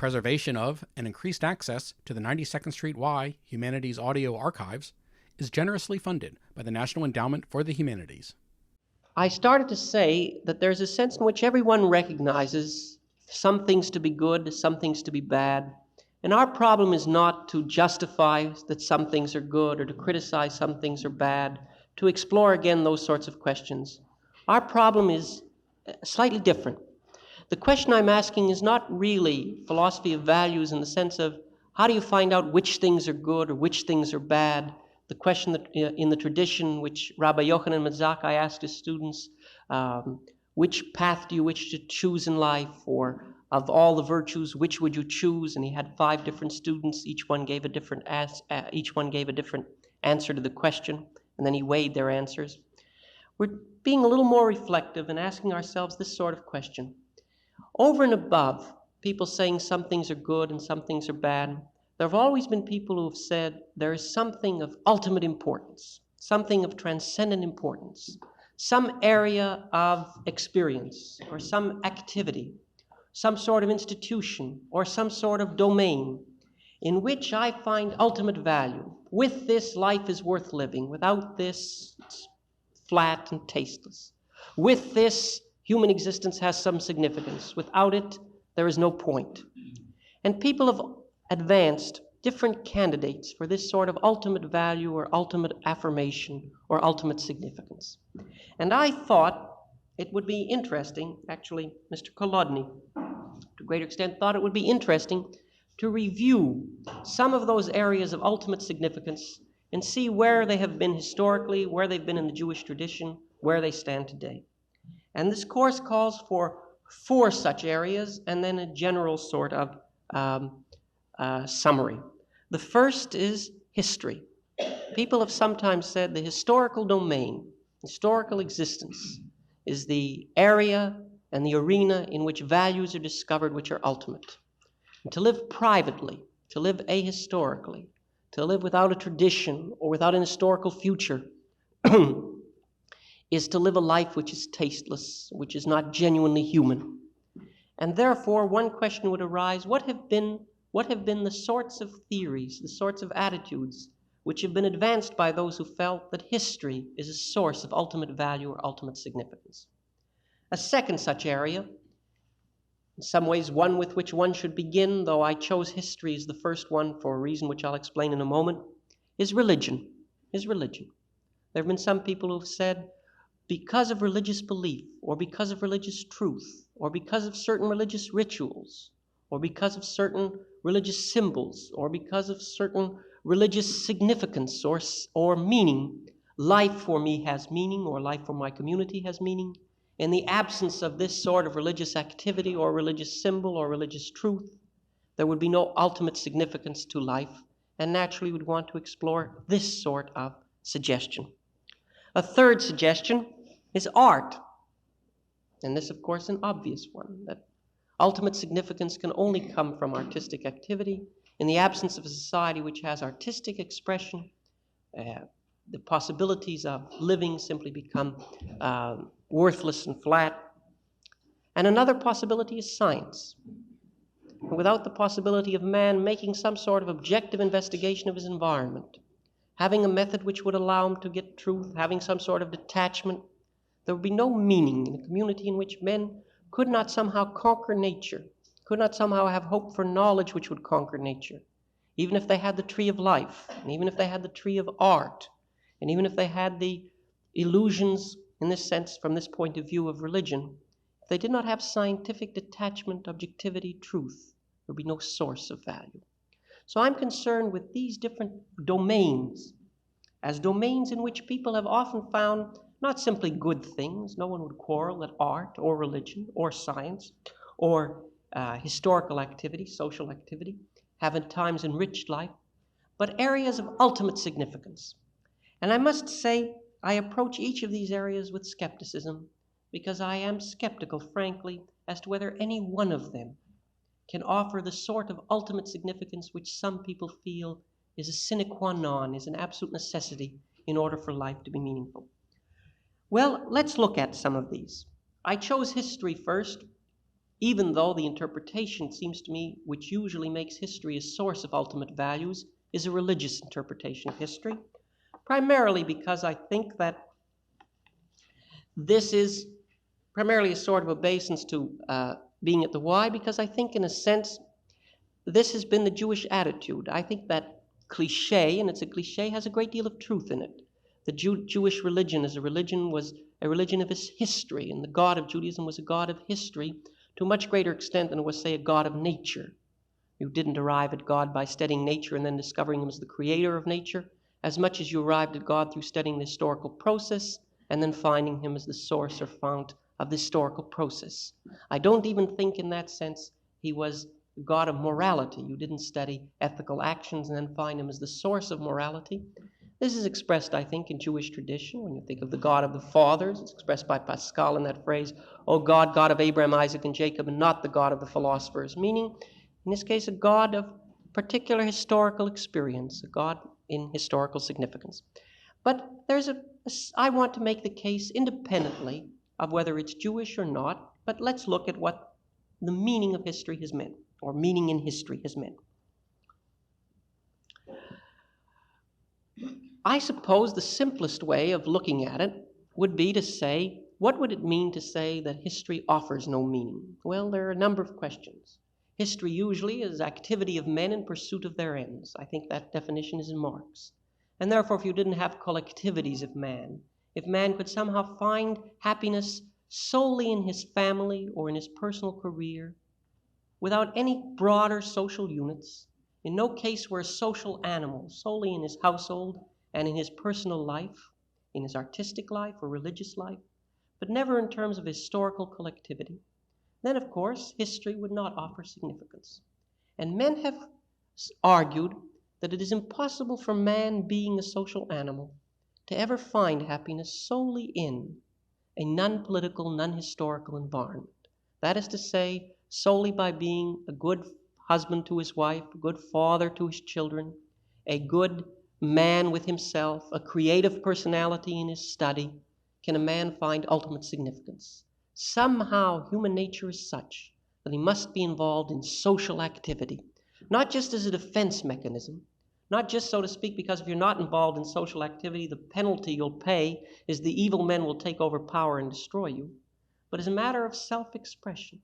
preservation of and increased access to the 92nd Street Y Humanities Audio Archives is generously funded by the National Endowment for the Humanities. I started to say that there's a sense in which everyone recognizes some things to be good, some things to be bad. And our problem is not to justify that some things are good or to criticize some things are bad, to explore again those sorts of questions. Our problem is slightly different. The question I'm asking is not really philosophy of values in the sense of how do you find out which things are good or which things are bad. The question that in the tradition which Rabbi Yochanan Mazaka asked his students, which path do you wish to choose in life, or of all the virtues, which would you choose? And he had 5 different students. Each one gave a different answer to the question, and then he weighed their answers. We're being a little more reflective and asking ourselves this sort of question. Over and above people saying some things are good and some things are bad, there have always been people who have said there is something of ultimate importance, something of transcendent importance, some area of experience or some activity, some sort of institution or some sort of domain in which I find ultimate value. With this, life is worth living. Without this, it's flat and tasteless. With this, human existence has some significance. Without it, there is no point. And people have advanced different candidates for this sort of ultimate value or ultimate affirmation or ultimate significance. And I thought it would be interesting, actually, Mr. Kolodny, to a greater extent, thought it would be interesting to review some of those areas of ultimate significance and see where they have been historically, where they've been in the Jewish tradition, where they stand today. And this course calls for 4 such areas and then a general sort of summary. The first is history. People have sometimes said the historical domain, historical existence, is the area and the arena in which values are discovered which are ultimate. And to live privately, to live ahistorically, to live without a tradition or without an historical future is to live a life which is tasteless, which is not genuinely human. And therefore, one question would arise, what have been the sorts of theories, the sorts of attitudes which have been advanced by those who felt that history is a source of ultimate value or ultimate significance? A second such area, in some ways one with which one should begin, though I chose history as the first one for a reason which I'll explain in a moment, is religion. There have been some people who have said, because of religious belief, or because of religious truth, or because of certain religious rituals, or because of certain religious symbols, or because of certain religious significance or meaning, life for me has meaning, or life for my community has meaning. In the absence of this sort of religious activity or religious symbol or religious truth, there would be no ultimate significance to life, and naturally would want to explore this sort of suggestion. A third suggestion is art. And this, of course, an obvious one, that ultimate significance can only come from artistic activity. In the absence of a society which has artistic expression, the possibilities of living simply become worthless and flat. And another possibility is science. Without the possibility of man making some sort of objective investigation of his environment, having a method which would allow him to get truth, having some sort of detachment, there would be no meaning in a community in which men could not somehow conquer nature, could not somehow have hope for knowledge which would conquer nature, even if they had the tree of life, and even if they had the tree of art, and even if they had the illusions, in this sense, from this point of view of religion. If they did not have scientific detachment, objectivity, truth, there would be no source of value. So I'm concerned with these different domains as domains in which people have often found not simply good things. No one would quarrel that art or religion or science or historical activity, social activity, have at times enriched life, but areas of ultimate significance. And I must say, I approach each of these areas with skepticism because I am skeptical, frankly, as to whether any one of them can offer the sort of ultimate significance which some people feel is a sine qua non, is an absolute necessity in order for life to be meaningful. Well, let's look at some of these. I chose history first, even though the interpretation, it seems to me, which usually makes history a source of ultimate values, is a religious interpretation of history, primarily because I think that this is primarily a sort of obeisance to being at the Y, because I think, in a sense, this has been the Jewish attitude. I think that cliche, and it's a cliche, has a great deal of truth in it. The Jewish religion as a religion was a religion of its history, and the God of Judaism was a God of history to a much greater extent than it was, say, a God of nature. You didn't arrive at God by studying nature and then discovering him as the creator of nature, as much as you arrived at God through studying the historical process and then finding him as the source or fount of the historical process. I don't even think in that sense he was the God of morality. You didn't study ethical actions and then find him as the source of morality. This is expressed, I think, in Jewish tradition. When you think of the God of the fathers, it's expressed by Pascal in that phrase, "O God, God of Abraham, Isaac, and Jacob, and not the God of the philosophers," meaning, in this case, a God of particular historical experience, a God in historical significance. But I want to make the case independently of whether it's Jewish or not, but let's look at what the meaning of history has meant, or meaning in history has meant. I suppose the simplest way of looking at it would be to say, what would it mean to say that history offers no meaning? Well, there are a number of questions. History usually is activity of men in pursuit of their ends. I think that definition is in Marx. And therefore, if you didn't have collectivities of man, if man could somehow find happiness solely in his family or in his personal career, without any broader social units, in no case were a social animal, solely in his household and in his personal life, in his artistic life or religious life, but never in terms of historical collectivity, then, of course, history would not offer significance. And men have argued that it is impossible for man, being a social animal, to ever find happiness solely in a non-political, non-historical environment. That is to say, solely by being a good husband to his wife, a good father to his children, a good man with himself, a creative personality in his study, can a man find ultimate significance. Somehow human nature is such that he must be involved in social activity, not just as a defense mechanism, not just, so to speak, because if you're not involved in social activity, the penalty you'll pay is the evil men will take over power and destroy you, but as a matter of self-expression.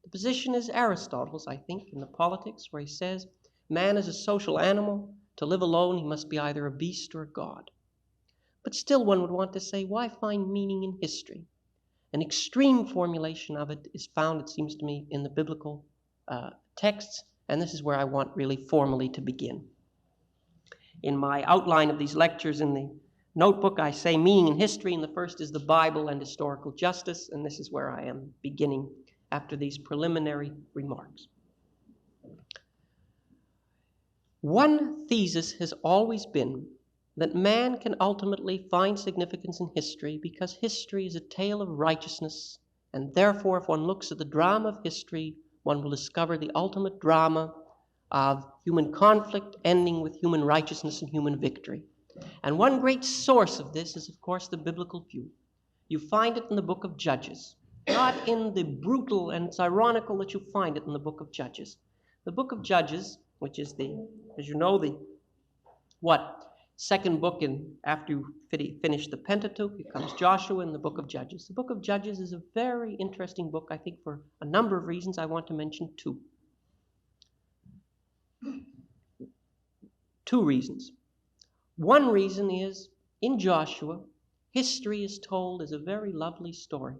The position is Aristotle's, I think, in the Politics, where he says, man is a social animal. To live alone, he must be either a beast or a god. But still one would want to say, why find meaning in history? An extreme formulation of it is found, it seems to me, in the biblical texts, and this is where I want really formally to begin. In my outline of these lectures in the notebook, I say meaning in history, and the first is the Bible and historical justice, and this is where I am beginning after these preliminary remarks. One thesis has always been that man can ultimately find significance in history because history is a tale of righteousness, and therefore if one looks at the drama of history, one will discover the ultimate drama of human conflict ending with human righteousness and human victory. And one great source of this is, of course, the biblical view. You find it in the book of Judges, not in the brutal, and it's ironical that you find it in the book of Judges. The book of Judges, which is as you know, second book after you finish the Pentateuch, it comes Joshua and the book of Judges. The book of Judges is a very interesting book, I think, for a number of reasons. I want to mention two. Two reasons. One reason is, in Joshua, history is told as a very lovely story.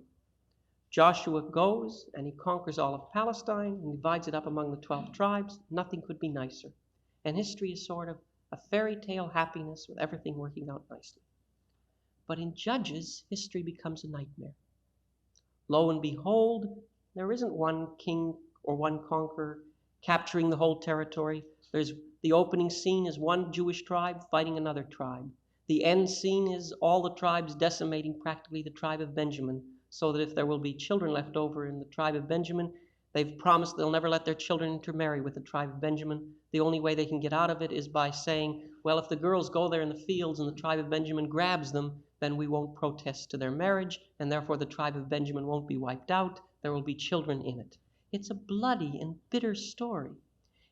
Joshua goes and he conquers all of Palestine and divides it up among the 12 tribes. Nothing could be nicer. And history is sort of a fairy tale happiness with everything working out nicely. But in Judges, history becomes a nightmare. Lo and behold, there isn't one king or one conqueror capturing the whole territory. The opening scene is one Jewish tribe fighting another tribe. The end scene is all the tribes decimating practically the tribe of Benjamin, so that if there will be children left over in the tribe of Benjamin, they've promised they'll never let their children intermarry with the tribe of Benjamin. The only way they can get out of it is by saying, well, if the girls go there in the fields and the tribe of Benjamin grabs them, then we won't protest to their marriage, and therefore the tribe of Benjamin won't be wiped out. There will be children in it. It's a bloody and bitter story.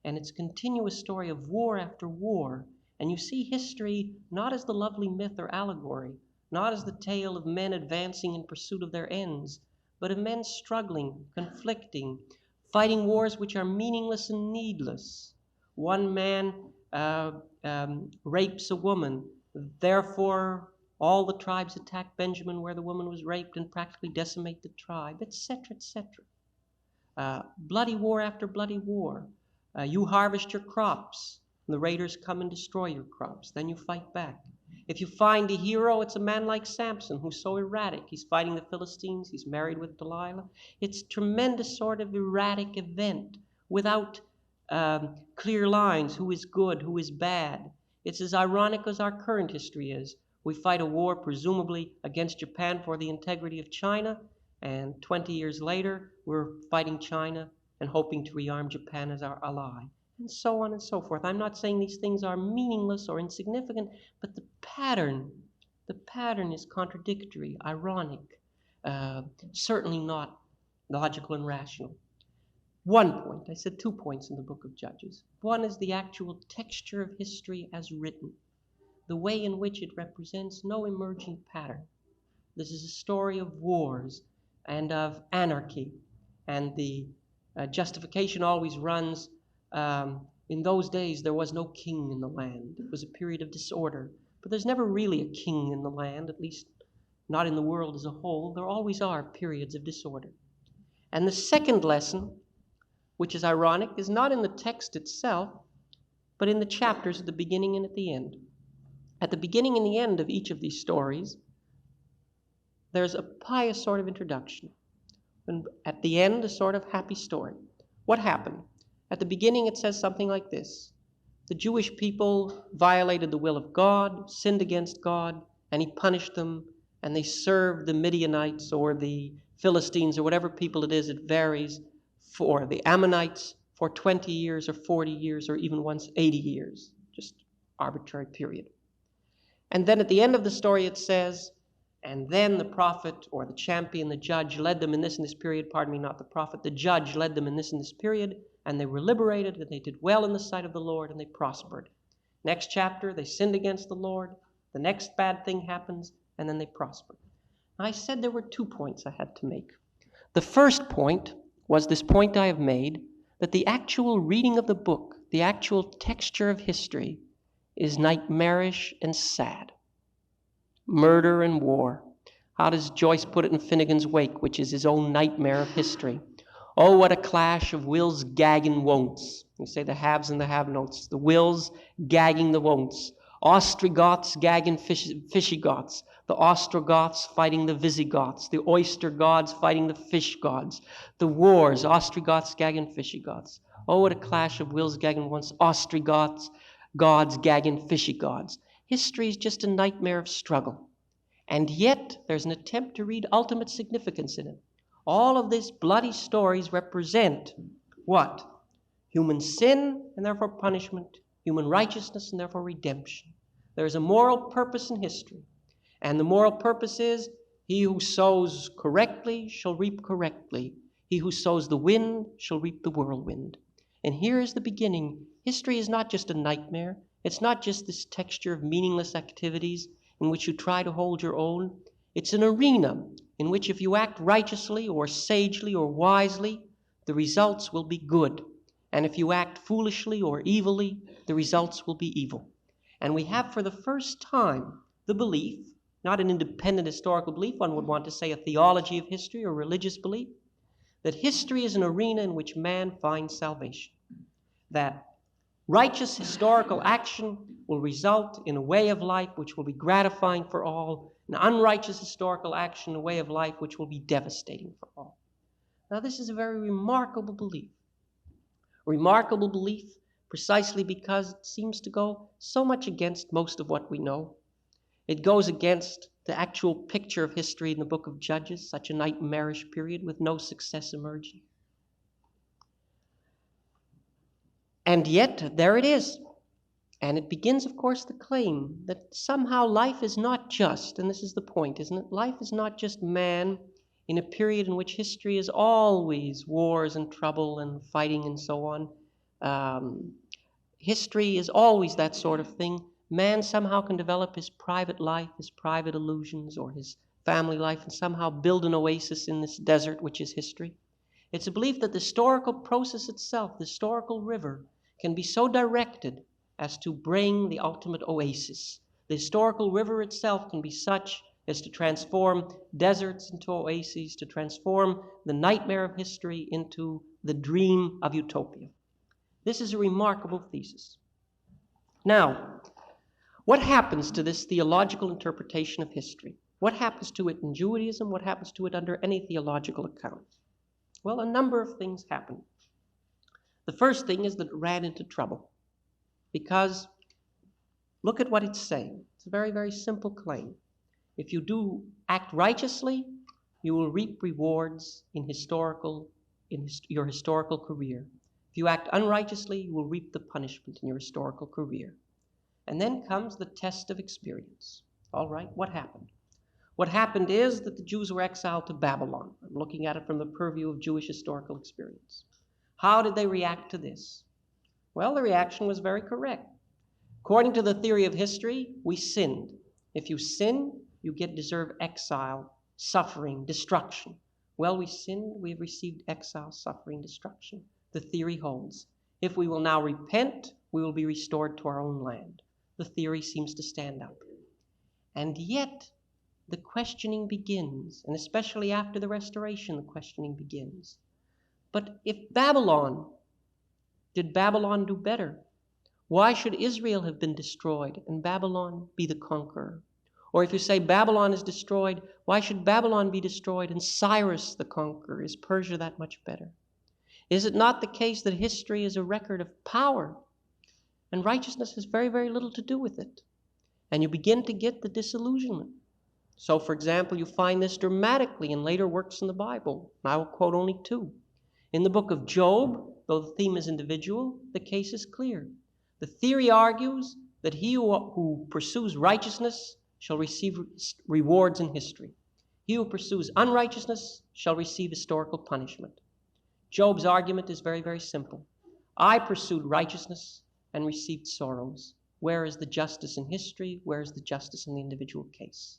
And it's a continuous story of war after war. And you see history not as the lovely myth or allegory, not as the tale of men advancing in pursuit of their ends, but of men struggling, conflicting, fighting wars which are meaningless and needless. One man rapes a woman, therefore all the tribes attack Benjamin where the woman was raped and practically decimate the tribe, etc., etc. Bloody war after bloody war. You harvest your crops, and the raiders come and destroy your crops. Then you fight back. If you find a hero, it's a man like Samson who's so erratic. He's fighting the Philistines. He's married with Delilah. It's a tremendous sort of erratic event without clear lines, who is good, who is bad. It's as ironic as our current history is. We fight a war presumably against Japan for the integrity of China, and 20 years later, we're fighting China and hoping to rearm Japan as our ally, and so on and so forth. I'm not saying these things are meaningless or insignificant, but the pattern is contradictory, ironic, certainly not logical and rational. One point, I said 2 points in the book of Judges. One is the actual texture of history as written, the way in which it represents no emerging pattern. This is a story of wars and of anarchy, and the justification always runs, in those days there was no king in the land. It was a period of disorder, but there's never really a king in the land, at least not in the world as a whole. There always are periods of disorder. And the second lesson, which is ironic, is not in the text itself, but in the chapters at the beginning and at the end. At the beginning and the end of each of these stories, there's a pious sort of introduction, and at the end, a sort of happy story. What happened? At the beginning, it says something like this. The Jewish people violated the will of God, sinned against God, and he punished them, and they served the Midianites or the Philistines or whatever people it is, it varies, for the Ammonites for 20 years or 40 years or even once 80 years, just arbitrary period. And then at the end of the story, it says, and then the prophet or the champion, the judge, led them in this and this period. Pardon me, not the prophet. The judge led them in this and this period, and they were liberated, and they did well in the sight of the Lord, and they prospered. Next chapter, they sinned against the Lord. The next bad thing happens, and then they prospered. I said there were 2 points I had to make. The first point was this point I have made, that the actual reading of the book, the actual texture of history, is nightmarish and sad. Murder and war. How does Joyce put it in Finnegan's Wake, which is his own nightmare of history? Oh, what a clash of wills gagging won'ts. You say the haves and the have-nots. The wills gagging the won'ts. Ostrogoths gagging fishy-goths. The Ostrogoths fighting the Visigoths. The oyster gods fighting the fish gods. The wars, Ostrogoths gagging fishy-goths. Oh, what a clash of wills gagging won'ts. Ostrogoths, gods gagging fishy gods. History is just a nightmare of struggle. And yet, there's an attempt to read ultimate significance in it. All of these bloody stories represent what? Human sin and therefore punishment, human righteousness and therefore redemption. There's a moral purpose in history. And the moral purpose is, he who sows correctly shall reap correctly. He who sows the wind shall reap the whirlwind. And here is the beginning. History is not just a nightmare. It's not just this texture of meaningless activities in which you try to hold your own. It's an arena in which if you act righteously or sagely or wisely, the results will be good. And if you act foolishly or evilly, the results will be evil. And we have for the first time the belief, not an independent historical belief, one would want to say a theology of history or religious belief, that history is an arena in which man finds salvation. That righteous historical action will result in a way of life which will be gratifying for all, an unrighteous historical action, a way of life which will be devastating for all. Now, this is a very remarkable belief. Remarkable belief precisely because it seems to go so much against most of what we know. It goes against the actual picture of history in the book of Judges, such a nightmarish period with no success emerging. And yet, there it is. And it begins, of course, the claim that somehow life is not just, and this is the point, isn't it? Life is not just man in a period in which history is always wars and trouble and fighting and so on. History is always that sort of thing. Man somehow can develop his private life, his private illusions, or his family life, and somehow build an oasis in this desert, which is history. It's a belief that the historical process itself, the historical river, can be so directed as to bring the ultimate oasis. The historical river itself can be such as to transform deserts into oases, to transform the nightmare of history into the dream of utopia. This is a remarkable thesis. Now, what happens to this theological interpretation of history? What happens to it in Judaism? What happens to it under any theological account? Well, a number of things happen. The first thing is that it ran into trouble, because look at what it's saying. It's a very, very simple claim. If you do act righteously, you will reap rewards in your historical career. If you act unrighteously, you will reap the punishment in your historical career. And then comes the test of experience. All right, what happened? What happened is that the Jews were exiled to Babylon. I'm looking at it from the purview of Jewish historical experience. How did they react to this? Well, the reaction was very correct. According to the theory of history, we sinned. If you sin, you deserve exile, suffering, destruction. Well, we sinned, we have received exile, suffering, destruction. The theory holds. If we will now repent, we will be restored to our own land. The theory seems to stand up. And yet, the questioning begins, and especially after the restoration, the questioning begins. But if did Babylon do better? Why should Israel have been destroyed and Babylon be the conqueror? Or if you say Babylon is destroyed, why should Babylon be destroyed and Cyrus the conqueror? Is Persia that much better? Is it not the case that history is a record of power, and righteousness has very, very little to do with it? And you begin to get the disillusionment. So, for example, you find this dramatically in later works in the Bible. I will quote only two. In the book of Job, though the theme is individual, the case is clear. The theory argues that he who pursues righteousness shall receive rewards in history. He who pursues unrighteousness shall receive historical punishment. Job's argument is very, very simple. I pursued righteousness and received sorrows. Where is the justice in history? Where is the justice in the individual case?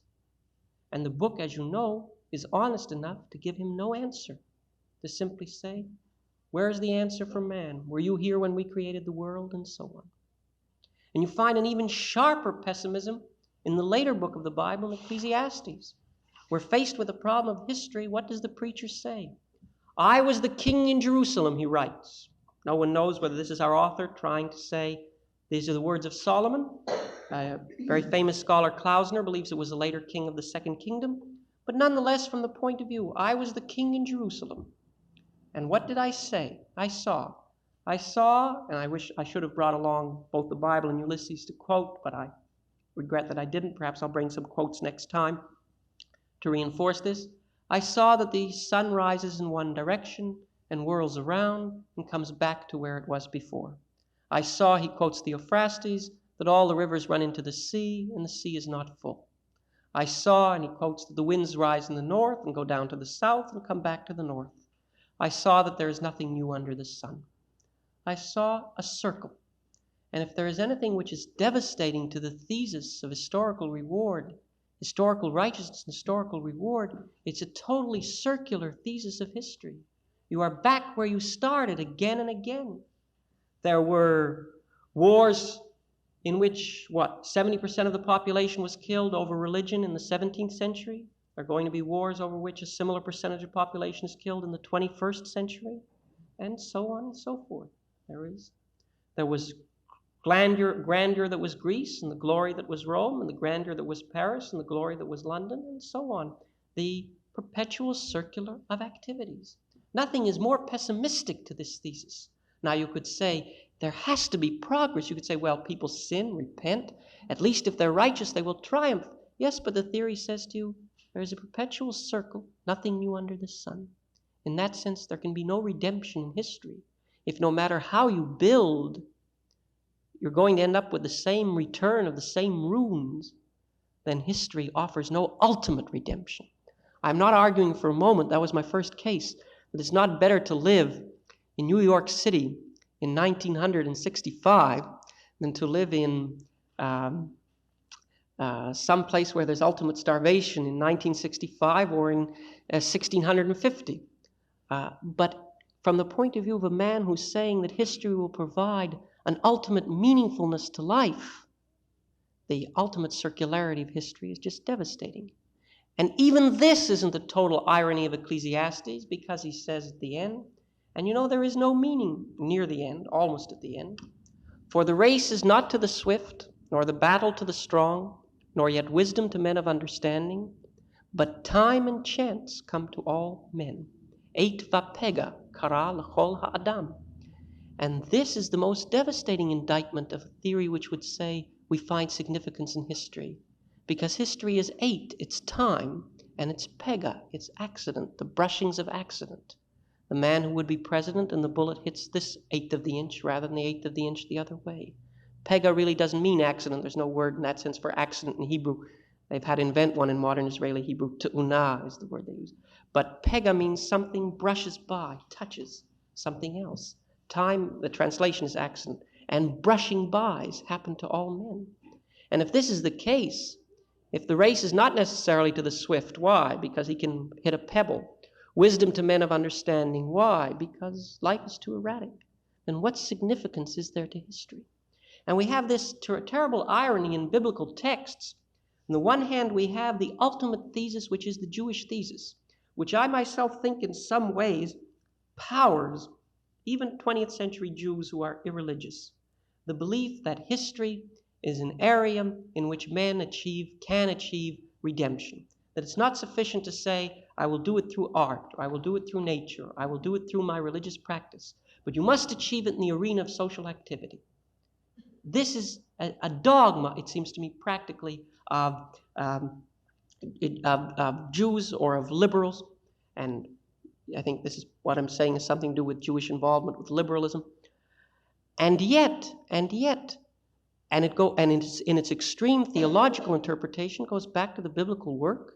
And the book, as you know, is honest enough to give him no answer, to simply say, where is the answer for man? Were you here when we created the world? And so on. And you find an even sharper pessimism in the later book of the Bible, Ecclesiastes. We're faced with a problem of history. What does the preacher say? I was the king in Jerusalem, he writes. No one knows whether this is our author trying to say these are the words of Solomon. A very famous scholar, Klausner, believes it was a later king of the Second Kingdom. But nonetheless, from the point of view, I was the king in Jerusalem. And what did I say? I saw, and I wish I should have brought along both the Bible and Ulysses to quote, but I regret that I didn't. Perhaps I'll bring some quotes next time to reinforce this. I saw that the sun rises in one direction and whirls around and comes back to where it was before. I saw, he quotes Theophrastes, that all the rivers run into the sea and the sea is not full. I saw, and he quotes, that the winds rise in the north and go down to the south and come back to the north. I saw that there is nothing new under the sun. I saw a circle. And if there is anything which is devastating to the thesis of historical reward, historical righteousness and historical reward, it's a totally circular thesis of history. You are back where you started again and again. There were wars in which, 70% of the population was killed over religion in the 17th century. There are going to be wars over which a similar percentage of population is killed in the 21st century, and so on and so forth. There was grandeur that was Greece, and the glory that was Rome, and the grandeur that was Paris, and the glory that was London, and so on. The perpetual circular of activities. Nothing is more pessimistic to this thesis. Now you could say, there has to be progress. You could say, well, people sin, repent. At least if they're righteous, they will triumph. Yes, but the theory says to you, there is a perpetual circle, nothing new under the sun. In that sense, there can be no redemption in history. If no matter how you build, you're going to end up with the same return of the same ruins, then history offers no ultimate redemption. I'm not arguing for a moment, that was my first case, that it's not better to live in New York City in 1965 than to live in some place where there's ultimate starvation in 1965 or in 1650. But from the point of view of a man who's saying that history will provide an ultimate meaningfulness to life, the ultimate circularity of history is just devastating. And even this isn't the total irony of Ecclesiastes, because he says at the end, and you know there is no meaning near the end, almost at the end, for the race is not to the swift, nor the battle to the strong, nor yet wisdom to men of understanding, but time and chance come to all men. Eit vapega kara l'chol ha'adam. And this is the most devastating indictment of a theory which would say we find significance in history. Because history is eight, it's time, and it's pega, it's accident, the brushings of accident. The man who would be president and the bullet hits this eighth of the inch rather than the eighth of the inch the other way. Pega really doesn't mean accident. There's no word in that sense for accident in Hebrew. They've had to invent one in modern Israeli Hebrew. Te'una is the word they use. But pega means something brushes by, touches something else. Time, the translation is accident. And brushing bys happen to all men. And if this is the case, if the race is not necessarily to the swift, why? Because he can hit a pebble. Wisdom to men of understanding, why? Because life is too erratic. Then what significance is there to history? And we have this terrible irony in biblical texts. On the one hand, we have the ultimate thesis, which is the Jewish thesis, which I myself think in some ways powers even 20th century Jews who are irreligious. The belief that history is an area in which men can achieve redemption. That it's not sufficient to say, I will do it through art, or I will do it through nature, or I will do it through my religious practice, but you must achieve it in the arena of social activity. This is a dogma, it seems to me, practically of Jews or of liberals, and I think this is what I'm saying has something to do with Jewish involvement with liberalism. And yet, in its extreme theological interpretation, goes back to the biblical work,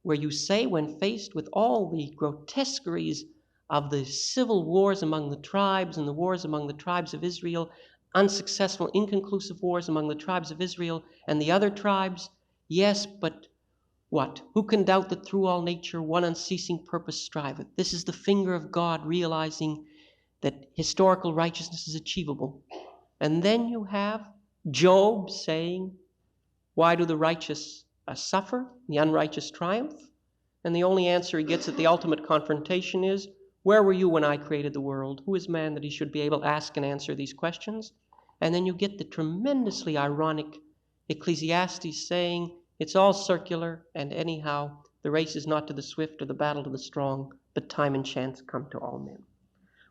where you say, when faced with all the grotesqueries of the civil wars among the tribes and the wars among the tribes of Israel, unsuccessful, inconclusive wars among the tribes of Israel and the other tribes, yes, but what? Who can doubt that through all nature one unceasing purpose striveth? This is the finger of God realizing that historical righteousness is achievable. And then you have Job saying, why do the righteous suffer, the unrighteous triumph? And the only answer he gets at the ultimate confrontation is, where were you when I created the world? Who is man that he should be able to ask and answer these questions? And then you get the tremendously ironic Ecclesiastes saying, it's all circular, and anyhow, the race is not to the swift or the battle to the strong, but time and chance come to all men.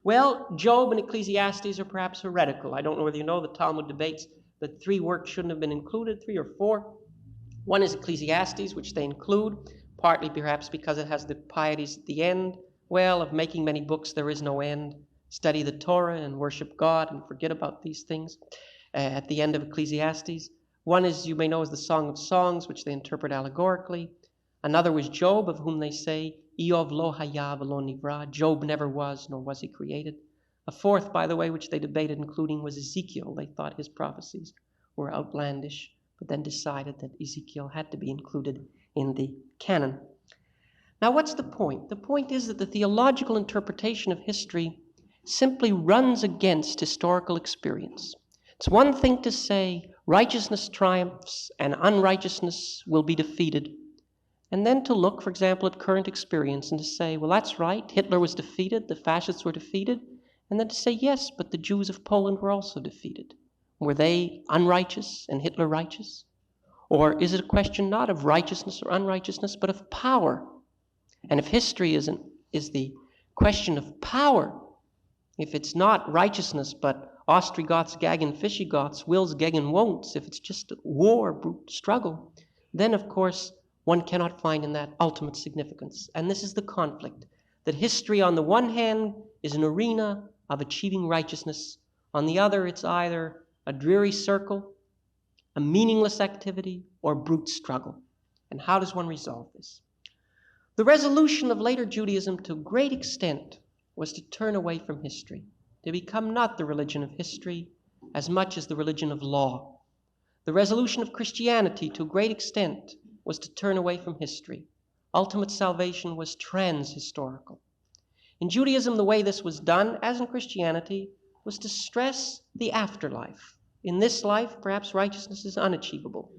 Well, Job and Ecclesiastes are perhaps heretical. I don't know whether you know, the Talmud debates that 3 works shouldn't have been included, 3 or 4. One is Ecclesiastes, which they include, partly perhaps because it has the pieties at the end. Well, of making many books there is no end. Study the Torah and worship God and forget about these things at the end of Ecclesiastes. One is, you may know, as the Song of Songs, which they interpret allegorically. Another was Job, of whom they say, Eov lo haya v'lo nivra. Job never was, nor was he created. A fourth, by the way, which they debated including, was Ezekiel. They thought his prophecies were outlandish, but then decided that Ezekiel had to be included in the canon. Now, what's the point? The point is that the theological interpretation of history simply runs against historical experience. It's one thing to say righteousness triumphs and unrighteousness will be defeated, and then to look, for example, at current experience and to say, well, that's right, Hitler was defeated, the fascists were defeated, and then to say, yes, but the Jews of Poland were also defeated. Were they unrighteous and Hitler righteous? Or is it a question not of righteousness or unrighteousness, but of power? And if history is the question of power, if it's not righteousness, but Ostrogoths gegen Visigoths, wills gegen won'ts, if it's just war, brute struggle, then of course one cannot find in that ultimate significance. And this is the conflict, that history on the one hand is an arena of achieving righteousness, on the other it's either a dreary circle, a meaningless activity, or brute struggle. And how does one resolve this? The resolution of later Judaism to a great extent was to turn away from history, to become not the religion of history as much as the religion of law. The resolution of Christianity to a great extent was to turn away from history. Ultimate salvation was trans-historical. In Judaism, the way this was done, as in Christianity, was to stress the afterlife. In this life, perhaps righteousness is unachievable.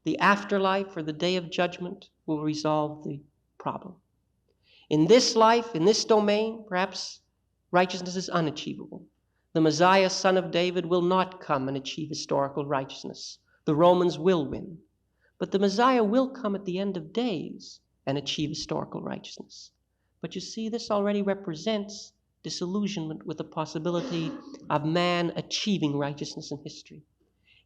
The afterlife or the day of judgment will resolve the problem. In this life, in this domain, perhaps righteousness is unachievable. The Messiah, son of David, will not come and achieve historical righteousness. The Romans will win. But the Messiah will come at the end of days and achieve historical righteousness. But you see, this already represents disillusionment with the possibility of man achieving righteousness in history.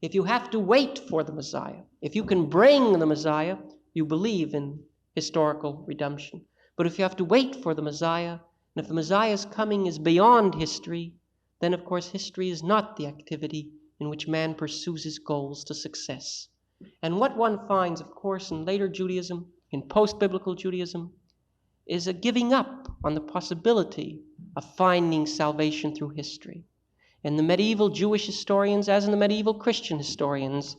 If you have to wait for the Messiah, if you can bring the Messiah, you believe in historical redemption. But if you have to wait for the Messiah, and if the Messiah's coming is beyond history, then of course history is not the activity in which man pursues his goals to success. And what one finds, of course, in later Judaism, in post-biblical Judaism, is a giving up on the possibility of finding salvation through history. In the medieval Jewish historians, as in the medieval Christian historians,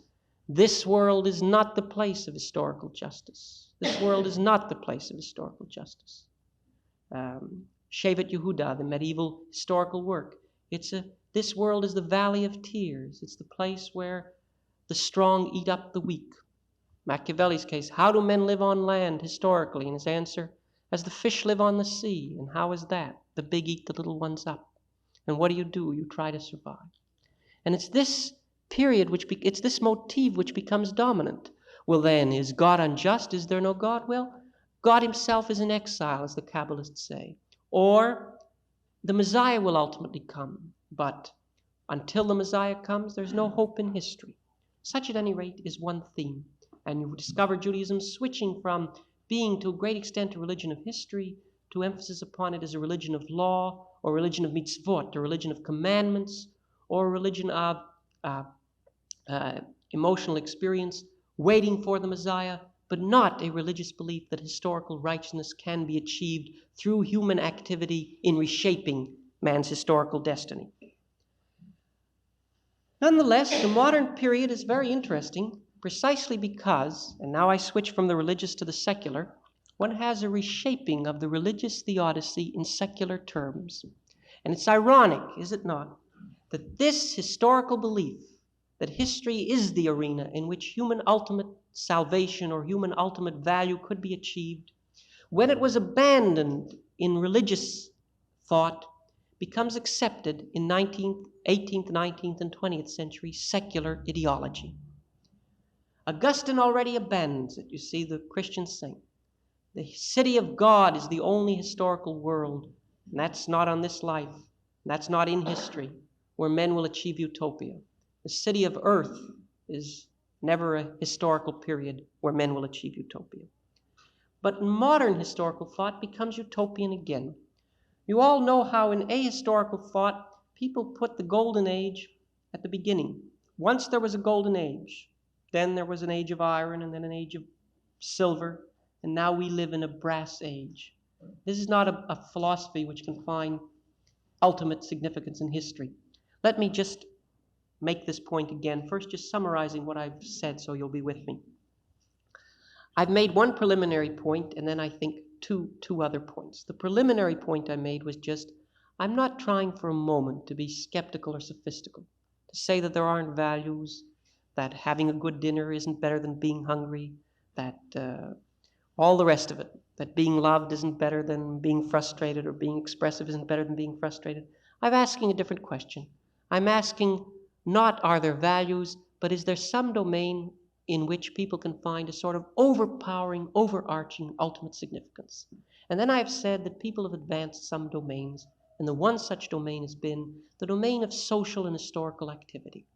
this world is not the place of historical justice. This world is not the place of historical justice. Shevet Yehuda, the medieval historical work, this world is the valley of tears. It's the place where the strong eat up the weak. Machiavelli's case, how do men live on land historically? And his answer, as the fish live on the sea. And how is that? The big eat the little ones up. And what do? You try to survive. And it's this period, it's this motif which becomes dominant. Well then, is God unjust? Is there no God? Well, God himself is in exile, as the Kabbalists say. Or the Messiah will ultimately come. But until the Messiah comes, there's no hope in history. Such, at any rate, is one theme. And you discover Judaism switching from being, to a great extent, a religion of history to emphasis upon it as a religion of law, or religion of mitzvot, a religion of commandments, or a religion of emotional experience, waiting for the Messiah, but not a religious belief that historical righteousness can be achieved through human activity in reshaping man's historical destiny. Nonetheless, the modern period is very interesting precisely because, and now I switch from the religious to the secular, one has a reshaping of the religious theodicy in secular terms. And it's ironic, is it not, that this historical belief that history is the arena in which human ultimate salvation or human ultimate value could be achieved, when it was abandoned in religious thought, becomes accepted in 18th, 19th, and 20th century secular ideology. Augustine already abandons it, you see, the Christian saint. The city of God is the only historical world, and that's not on this life, that's not in history, where men will achieve utopia. The city of earth is never a historical period where men will achieve utopia. But modern historical thought becomes utopian again. You all know how in ahistorical thought, people put the golden age at the beginning. Once there was a golden age, then there was an age of iron, and then an age of silver, and now we live in a brass age. This is not a philosophy which can find ultimate significance in history. Let me just make this point again, first just summarizing what I've said so you'll be with me. I've made one preliminary point, and then I think two other points. The preliminary point I made was just, I'm not trying for a moment to be skeptical or sophistical, to say that there aren't values, that having a good dinner isn't better than being hungry, that all the rest of it, that being loved isn't better than being frustrated, or being expressive isn't better than being frustrated. I'm asking a different question. I'm asking not are there values, but is there some domain in which people can find a sort of overpowering, overarching, ultimate significance? And then I've said that people have advanced some domains, and the one such domain has been the domain of social and historical activity.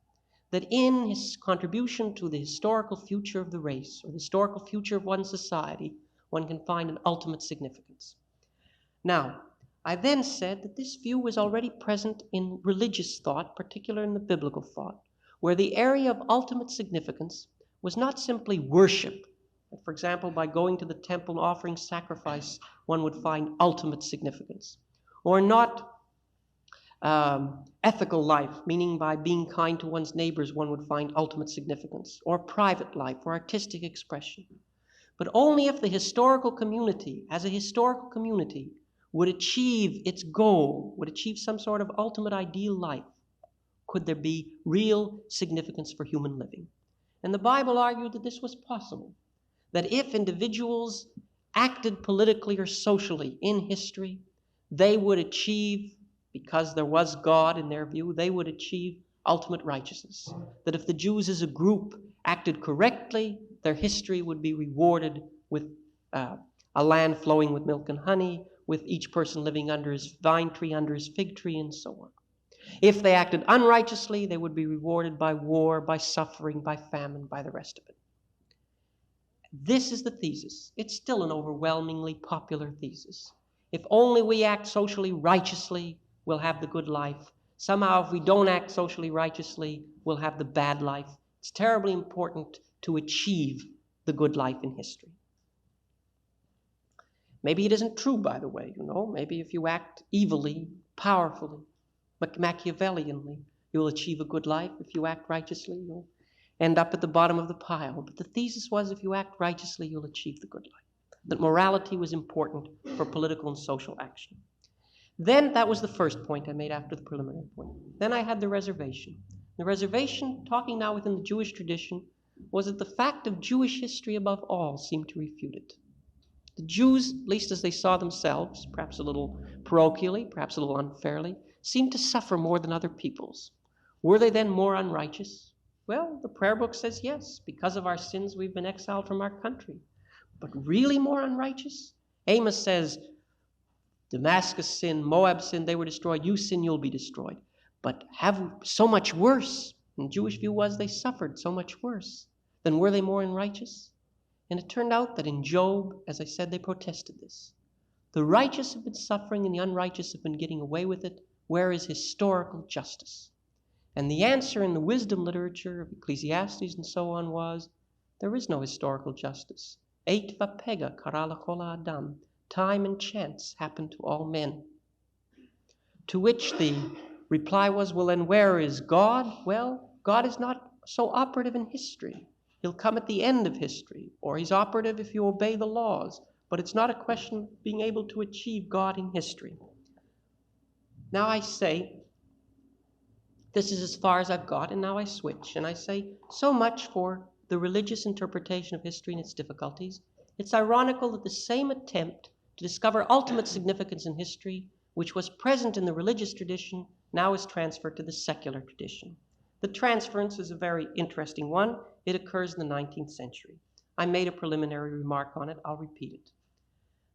That in his contribution to the historical future of the race, or the historical future of one society, one can find an ultimate significance. Now, I then said that this view was already present in religious thought, particularly in the biblical thought, where the area of ultimate significance was not simply worship, For example, by going to the temple and offering sacrifice, one would find ultimate significance. Or not ethical life, meaning by being kind to one's neighbors, one would find ultimate significance. Or private life, or artistic expression. But only if the historical community, as a historical community, would achieve its goal, would achieve some sort of ultimate ideal life, could there be real significance for human living. And the Bible argued that this was possible, that if individuals acted politically or socially in history, they would achieve, because there was God in their view, they would achieve ultimate righteousness. That if the Jews as a group acted correctly, their history would be rewarded with a land flowing with milk and honey, with each person living under his vine tree, under his fig tree, and so on. If they acted unrighteously, they would be rewarded by war, by suffering, by famine, by the rest of it. This is the thesis. It's still an overwhelmingly popular thesis. If only we act socially righteously, we'll have the good life. Somehow, if we don't act socially righteously, we'll have the bad life. It's terribly important to achieve the good life in history. Maybe it isn't true, by the way, Maybe if you act evilly, powerfully, Machiavellianly, you'll achieve a good life. If you act righteously, you'll end up at the bottom of the pile. But the thesis was, if you act righteously, you'll achieve the good life. That morality was important for political and social action. Then, that was the first point I made after the preliminary point. Then I had the reservation. The reservation, talking now within the Jewish tradition, was that the fact of Jewish history above all seemed to refute it. The Jews, at least as they saw themselves, perhaps a little parochially, perhaps a little unfairly, seemed to suffer more than other peoples. Were they then more unrighteous? Well, the prayer book says yes. Because of our sins, we've been exiled from our country. But really more unrighteous? Amos says, Damascus sinned, Moab sinned, they were destroyed. You sin, you'll be destroyed. But have so much worse. And the Jewish view was they suffered so much worse. Then were they more unrighteous? And it turned out that in Job, as I said, they protested this. The righteous have been suffering and the unrighteous have been getting away with it. Where is historical justice? And the answer in the wisdom literature of Ecclesiastes and so on was, there is no historical justice. Eit vapega kara l'chol adam. Time and chance happen to all men. To which the reply was, well, then where is God? Well, God is not so operative in history. He'll come at the end of history, or he's operative if you obey the laws. But it's not a question of being able to achieve God in history. Now I say, this is as far as I've got, and now I switch. And I say, so much for the religious interpretation of history and its difficulties. It's ironical that the same attempt to discover ultimate significance in history, which was present in the religious tradition, now is transferred to the secular tradition. The transference is a very interesting one. It occurs in the 19th century. I made a preliminary remark on it. I'll repeat it.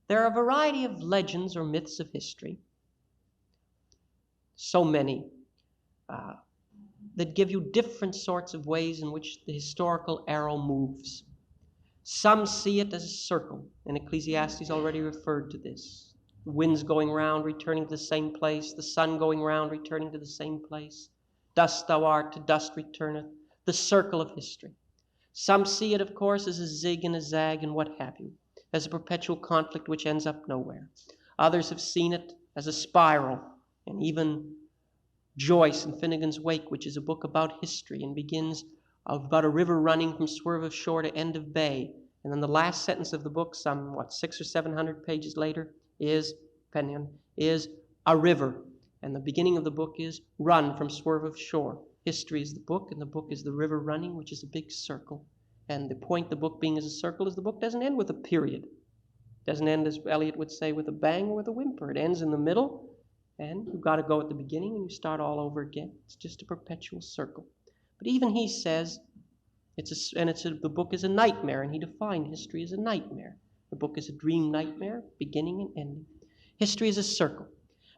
There are a variety of legends or myths of history, so many, that give you different sorts of ways in which the historical arrow moves. Some see it as a circle, and Ecclesiastes already referred to this. The winds going round, returning to the same place, the sun going round, returning to the same place. Dust thou art, to dust returneth, the circle of history. Some see it, of course, as a zig and a zag and what have you, as a perpetual conflict which ends up nowhere. Others have seen it as a spiral, and even Joyce in Finnegan's Wake, which is a book about history and begins about a river running from swerve of shore to end of bay. And then the last sentence of the book, some, 600 or 700 pages later, is a river. And the beginning of the book is run from swerve of shore. History is the book, and the book is the river running, which is a big circle. And the point the book being as a circle is the book doesn't end with a period. It doesn't end, as Eliot would say, with a bang or with a whimper. It ends in the middle, and you've got to go at the beginning and you start all over again. It's just a perpetual circle. But even he says, the book is a nightmare, and he defined history as a nightmare. The book is a dream nightmare, beginning and ending. History is a circle.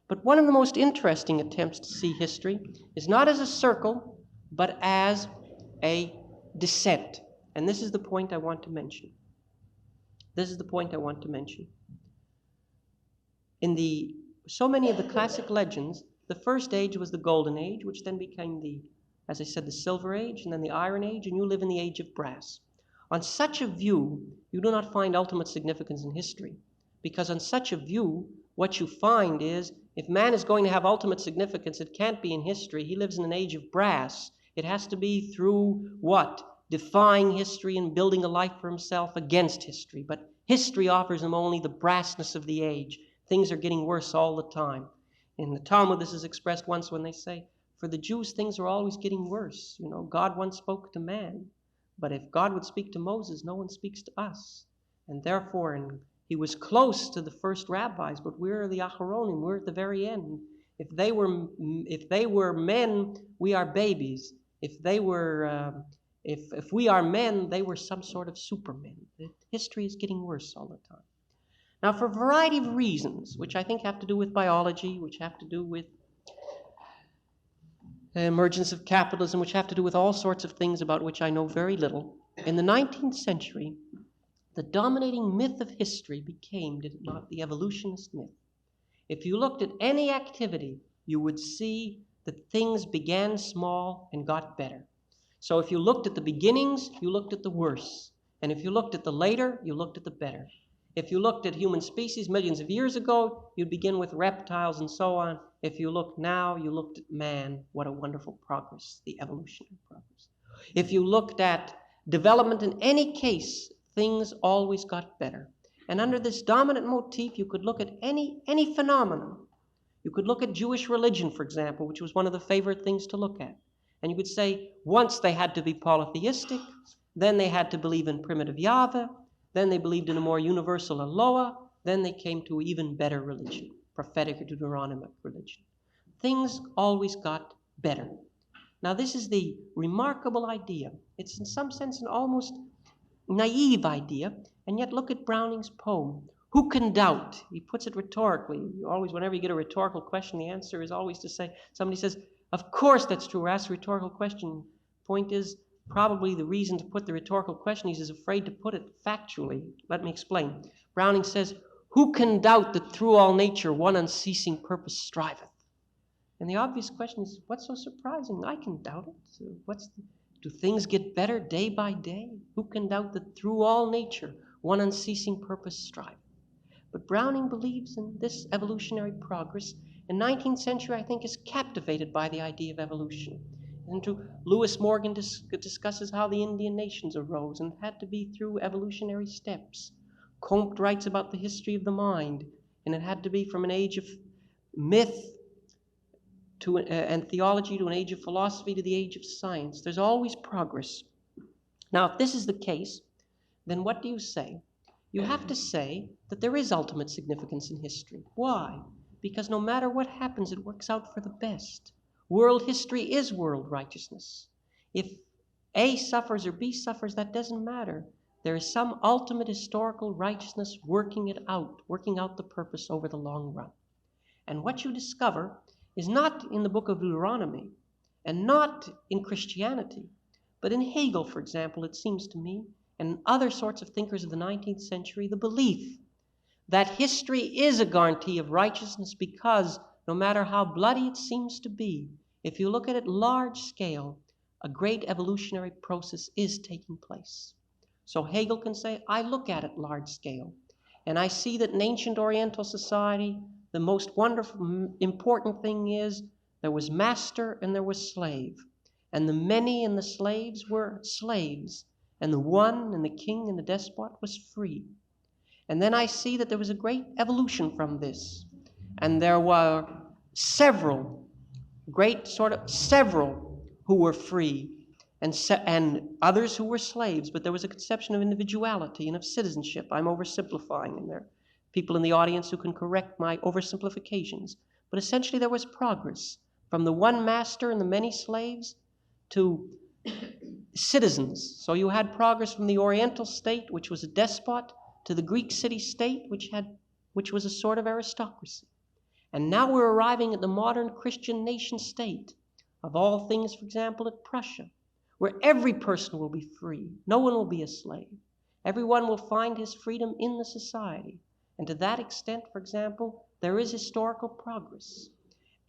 But one of the most interesting attempts to see history is not as a circle, but as a descent. And this is the point I want to mention. In so many of the classic legends, the first age was the Golden Age, which then became as I said, the Silver Age, and then the Iron Age, and you live in the Age of Brass. On such a view, you do not find ultimate significance in history, because on such a view, what you find is, if man is going to have ultimate significance, it can't be in history. He lives in an age of brass. It has to be through what? Defying history and building a life for himself against history. But history offers him only the brassness of the age. Things are getting worse all the time. In the Talmud, this is expressed once when they say, for the Jews, things are always getting worse. You know, God once spoke to man, but if God would speak to Moses, no one speaks to us. And therefore, he was close to the first rabbis, but we're the Acharonim, we're at the very end. If they were men, we are babies. If we are men, they were some sort of supermen. History is getting worse all the time. Now, for a variety of reasons, which I think have to do with biology, which have to do with the emergence of capitalism, which have to do with all sorts of things about which I know very little, in the 19th century, the dominating myth of history became, did it not, the evolutionist myth. If you looked at any activity, you would see that things began small and got better. So if you looked at the beginnings, you looked at the worse. And if you looked at the later, you looked at the better. If you looked at human species millions of years ago, you'd begin with reptiles and so on. If you look now, you looked at man. What a wonderful progress, the evolutionary progress. If you looked at development in any case, things always got better. And under this dominant motif, you could look at any phenomenon. You could look at Jewish religion, for example, which was one of the favorite things to look at. And you could say, once they had to be polytheistic, then they had to believe in primitive Yahweh, then they believed in a more universal Eloah, then they came to an even better religion, prophetic or Deuteronomic religion. Things always got better. Now, this is the remarkable idea. It's in some sense an almost naive idea, and yet look at Browning's poem. Who can doubt? He puts it rhetorically. Always, whenever you get a rhetorical question, the answer is always to say, somebody says, of course that's true, or asks a rhetorical question. Point is, probably the reason to put the rhetorical question is he's afraid to put it factually. Let me explain. Browning says, who can doubt that through all nature one unceasing purpose striveth? And the obvious question is, what's so surprising? I can doubt it. Do things get better day by day? Who can doubt that through all nature one unceasing purpose striveth? But Browning believes in this evolutionary progress. In the 19th century, I think, is captivated by the idea of evolution. And Lewis Morgan discusses how the Indian nations arose, and it had to be through evolutionary steps. Comte writes about the history of the mind, and it had to be from an age of myth and theology to an age of philosophy to the age of science. There's always progress. Now, if this is the case, then what do you say? You have to say that there is ultimate significance in history. Why? Because no matter what happens, it works out for the best. World history is world righteousness. If A suffers or B suffers, that doesn't matter. There is some ultimate historical righteousness working out the purpose over the long run. And what you discover is not in the book of Deuteronomy and not in Christianity, but in Hegel, for example, it seems to me, and other sorts of thinkers of the 19th century, the belief that history is a guarantee of righteousness because no matter how bloody it seems to be, if you look at it large scale, a great evolutionary process is taking place. So Hegel can say, I look at it large scale, and I see that in ancient Oriental society, the most wonderful, important thing is there was master and there was slave. And the many and the slaves were slaves, and the one and the king and the despot was free. And then I see that there was a great evolution from this. And there were several who were free and others who were slaves, but there was a conception of individuality and of citizenship. I'm oversimplifying, and there are people in the audience who can correct my oversimplifications. But essentially there was progress from the one master and the many slaves to citizens. So you had progress from the Oriental state, which was a despot, to the Greek city-state, which was a sort of aristocracy. And now we're arriving at the modern Christian nation-state, of all things, for example, at Prussia, where every person will be free. No one will be a slave. Everyone will find his freedom in the society. And to that extent, for example, there is historical progress.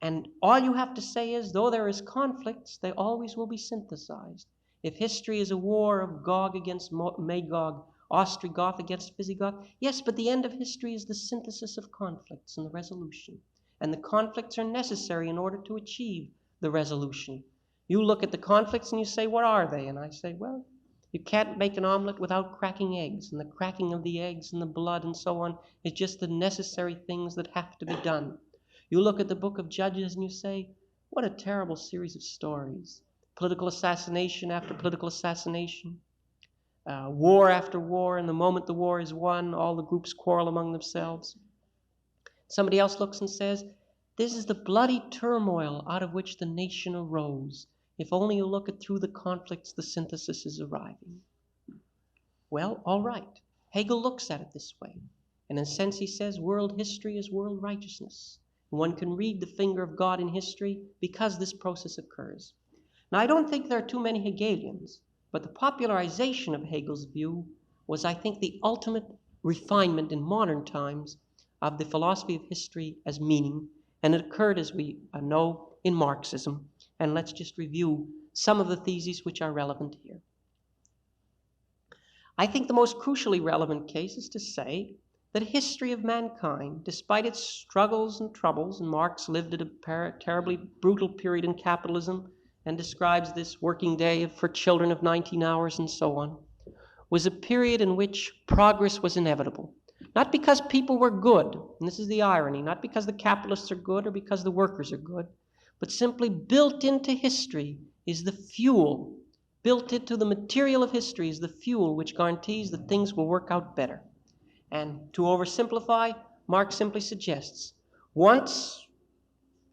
And all you have to say is, though there is conflicts, they always will be synthesized. If history is a war of Gog against Magog, Ostrogoth against Visigoth, yes, but the end of history is the synthesis of conflicts and the resolution. And the conflicts are necessary in order to achieve the resolution. You look at the conflicts and you say, what are they? And I say, well, you can't make an omelet without cracking eggs, and the cracking of the eggs and the blood and so on is just the necessary things that have to be done. You look at the book of Judges and you say, what a terrible series of stories. Political assassination after political assassination, war after war, and the moment the war is won, all the groups quarrel among themselves. Somebody else looks and says, this is the bloody turmoil out of which the nation arose. If only you look at through the conflicts, the synthesis is arriving. Well, all right. Hegel looks at it this way. And in a sense, he says world history is world righteousness. And one can read the finger of God in history because this process occurs. Now, I don't think there are too many Hegelians, but the popularization of Hegel's view was, I think, the ultimate refinement in modern times of the philosophy of history as meaning, and it occurred, as we know, in Marxism. And let's just review some of the theses which are relevant here. I think the most crucially relevant case is to say that history of mankind, despite its struggles and troubles, and Marx lived at a terribly brutal period in capitalism, and describes this working day for children of 19 hours and so on, was a period in which progress was inevitable. Not because people were good, and this is the irony, not because the capitalists are good or because the workers are good, but simply built into history is the fuel, built into the material of history is the fuel which guarantees that things will work out better. And to oversimplify, Marx simply suggests, once,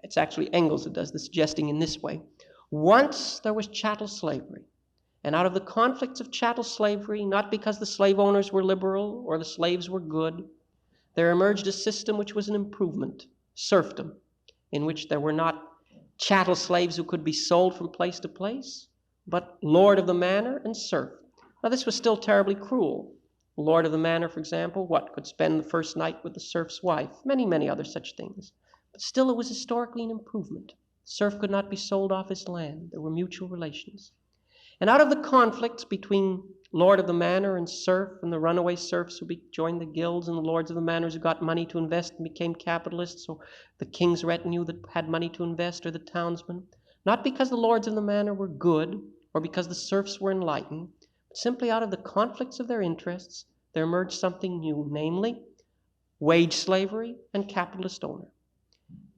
it's actually Engels who does the suggesting in this way, once there was chattel slavery, and out of the conflicts of chattel slavery, not because the slave owners were liberal or the slaves were good, there emerged a system which was an improvement, serfdom, in which there were not chattel slaves who could be sold from place to place, but lord of the manor and serf. Now this was still terribly cruel. The lord of the manor, for example, could spend the first night with the serf's wife, many, many other such things. But still it was historically an improvement. Serf could not be sold off his land. There were mutual relations. And out of the conflicts between lord of the manor and serf, and the runaway serfs who joined the guilds, and the lords of the manors who got money to invest and became capitalists, or the king's retinue that had money to invest, or the townsmen, not because the lords of the manor were good, or because the serfs were enlightened, but simply out of the conflicts of their interests, there emerged something new, namely wage slavery and capitalist owner.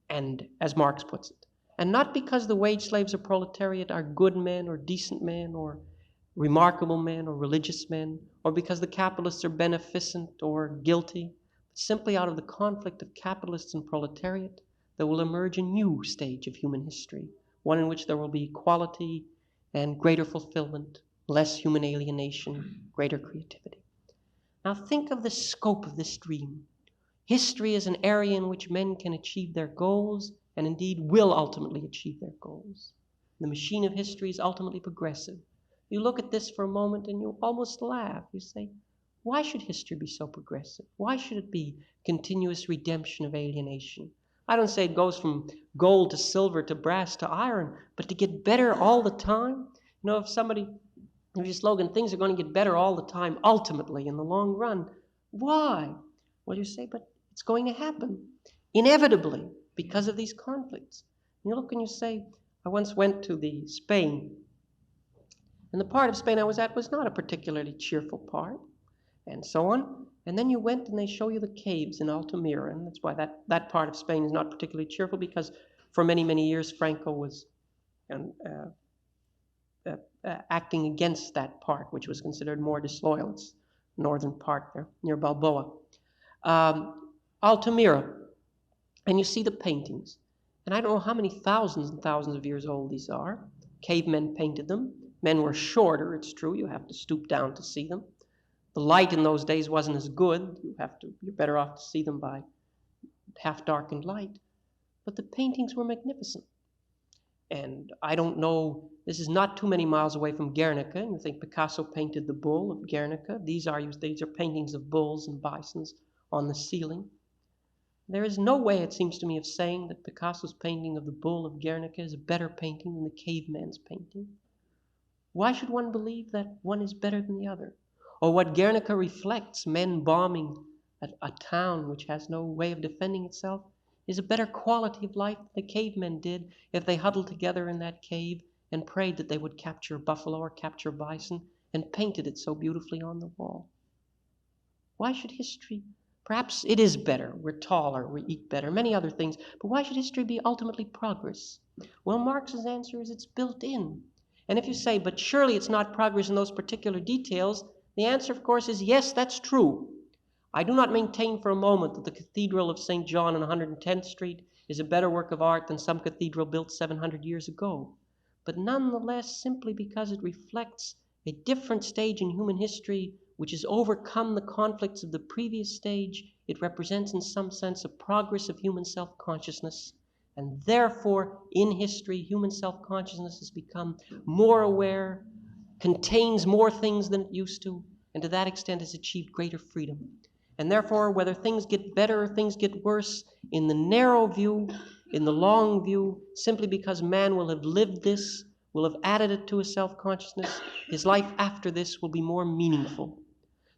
And as Marx puts it, and not because the wage slaves or proletariat are good men or decent men or remarkable men or religious men, or because the capitalists are beneficent or guilty, but simply out of the conflict of capitalists and proletariat, there will emerge a new stage of human history, one in which there will be equality and greater fulfillment, less human alienation, greater creativity. Now think of the scope of this dream. History is an area in which men can achieve their goals and indeed will ultimately achieve their goals. The machine of history is ultimately progressive. You look at this for a moment and you almost laugh. You say, why should history be so progressive? Why should it be continuous redemption of alienation? I don't say it goes from gold to silver to brass to iron, but to get better all the time. You know, if your slogan, things are going to get better all the time, ultimately, in the long run. Why? Well, you say, but it's going to happen, inevitably, because of these conflicts. You look and you say, I once went to Spain, and the part of Spain I was at was not a particularly cheerful part, and so on. And then you went and they show you the caves in Altamira, and that's why that part of Spain is not particularly cheerful, because for many, many years Franco was acting against that part, which was considered more disloyal. It's northern part there, near Balboa. Altamira, and you see the paintings. And I don't know how many thousands and thousands of years old these are. Cavemen painted them. Men were shorter, it's true. You have to stoop down to see them. The light in those days wasn't as good. You're better off to see them by half-darkened light. But the paintings were magnificent. And I don't know, this is not too many miles away from Guernica, and you think Picasso painted the bull of Guernica. These are paintings of bulls and bisons on the ceiling. There is no way, it seems to me, of saying that Picasso's painting of the bull of Guernica is a better painting than the caveman's painting. Why should one believe that one is better than the other? Or what Guernica reflects, men bombing a town which has no way of defending itself, is a better quality of life than the cavemen did if they huddled together in that cave and prayed that they would capture a buffalo or capture a bison and painted it so beautifully on the wall. Why should history, perhaps it is better, we're taller, we eat better, many other things, but why should history be ultimately progress? Well, Marx's answer is it's built in. And if you say, but surely it's not progress in those particular details, the answer, of course, is yes, that's true. I do not maintain for a moment that the Cathedral of St. John on 110th Street is a better work of art than some cathedral built 700 years ago. But nonetheless, simply because it reflects a different stage in human history which has overcome the conflicts of the previous stage, it represents in some sense a progress of human self-consciousness. And therefore, in history, human self-consciousness has become more aware, contains more things than it used to, and to that extent has achieved greater freedom. And therefore, whether things get better or things get worse, in the narrow view, in the long view, simply because man will have lived this, will have added it to his self-consciousness, his life after this will be more meaningful.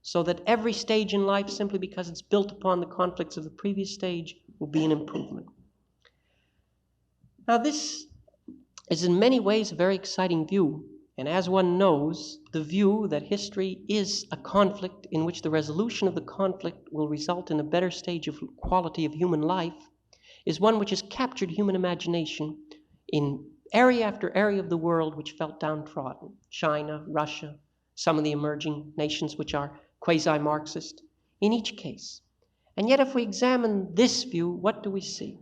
So that every stage in life, simply because it's built upon the conflicts of the previous stage, will be an improvement. Now, this is in many ways a very exciting view. And as one knows, the view that history is a conflict in which the resolution of the conflict will result in a better stage of quality of human life is one which has captured human imagination in area after area of the world which felt downtrodden. China, Russia, some of the emerging nations which are quasi-Marxist, in each case. And yet if we examine this view, what do we see?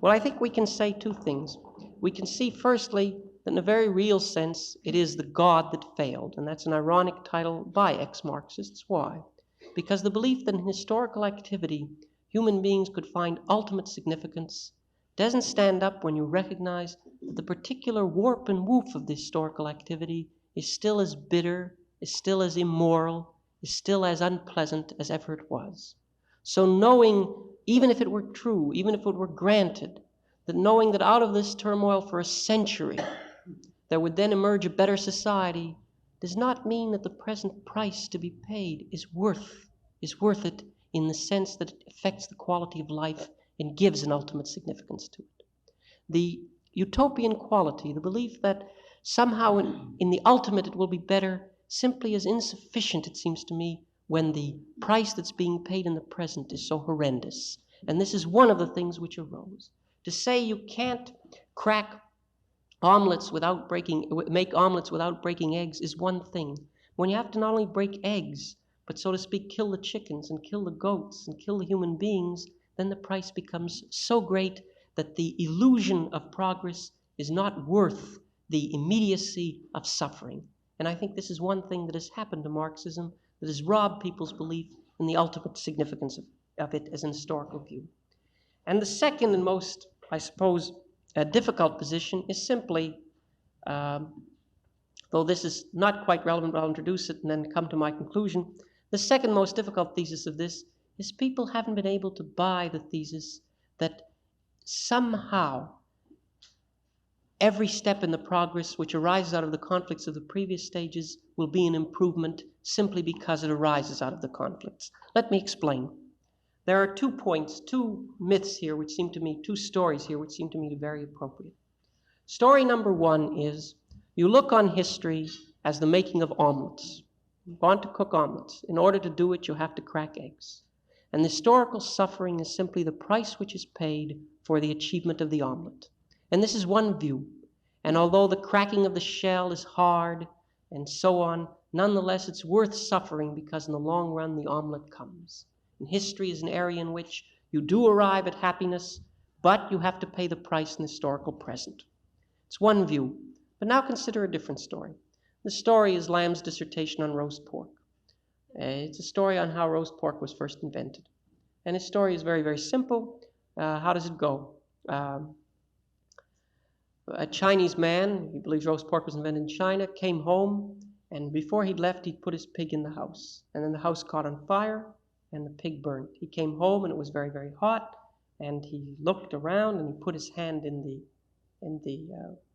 Well, I think we can say two things. We can see, firstly, that in a very real sense, it is the God that failed. And that's an ironic title by ex-Marxists. Why? Because the belief that in historical activity, human beings could find ultimate significance doesn't stand up when you recognize that the particular warp and woof of the historical activity is still as bitter, is still as immoral, is still as unpleasant as ever it was. So knowing, even if it were true, even if it were granted, that knowing that out of this turmoil for a century, there would then emerge a better society, does not mean that the present price to be paid is worth it in the sense that it affects the quality of life and gives an ultimate significance to it. The utopian quality, the belief that somehow in the ultimate it will be better, simply is insufficient, it seems to me, when the price that's being paid in the present is so horrendous. And this is one of the things which arose. To say you can't crack omelets without make omelets without breaking eggs is one thing. When you have to not only break eggs, but so to speak, kill the chickens and kill the goats and kill the human beings, then the price becomes so great that the illusion of progress is not worth the immediacy of suffering. And I think this is one thing that has happened to Marxism that has robbed people's belief in the ultimate significance of it as an historical view. And the second and most, I suppose, difficult position is simply, though this is not quite relevant, but I'll introduce it and then come to my conclusion. The second most difficult thesis of this is people haven't been able to buy the thesis that somehow every step in the progress which arises out of the conflicts of the previous stages will be an improvement simply because it arises out of the conflicts. Let me explain. There are 2 points, 2 myths here, which seem to me, 2 stories here, which seem to me to be very appropriate. Story number 1 is, you look on history as the making of omelets. You want to cook omelets. In order to do it, you have to crack eggs. And the historical suffering is simply the price which is paid for the achievement of the omelet. And this is one view. And although the cracking of the shell is hard and so on, nonetheless, it's worth suffering because in the long run, the omelet comes. And history is an area in which you do arrive at happiness, but you have to pay the price in the historical present. It's one view. But now consider a different story. The story is Lamb's dissertation on roast pork. It's a story on how roast pork was first invented. And his story is very, very simple. How does it go? A Chinese man, he believes roast pork was invented in China, came home, and before he'd left, he'd put his pig in the house. And then the house caught on fire, and the pig burned. He came home, and it was very, very hot, and he looked around, and he put his hand in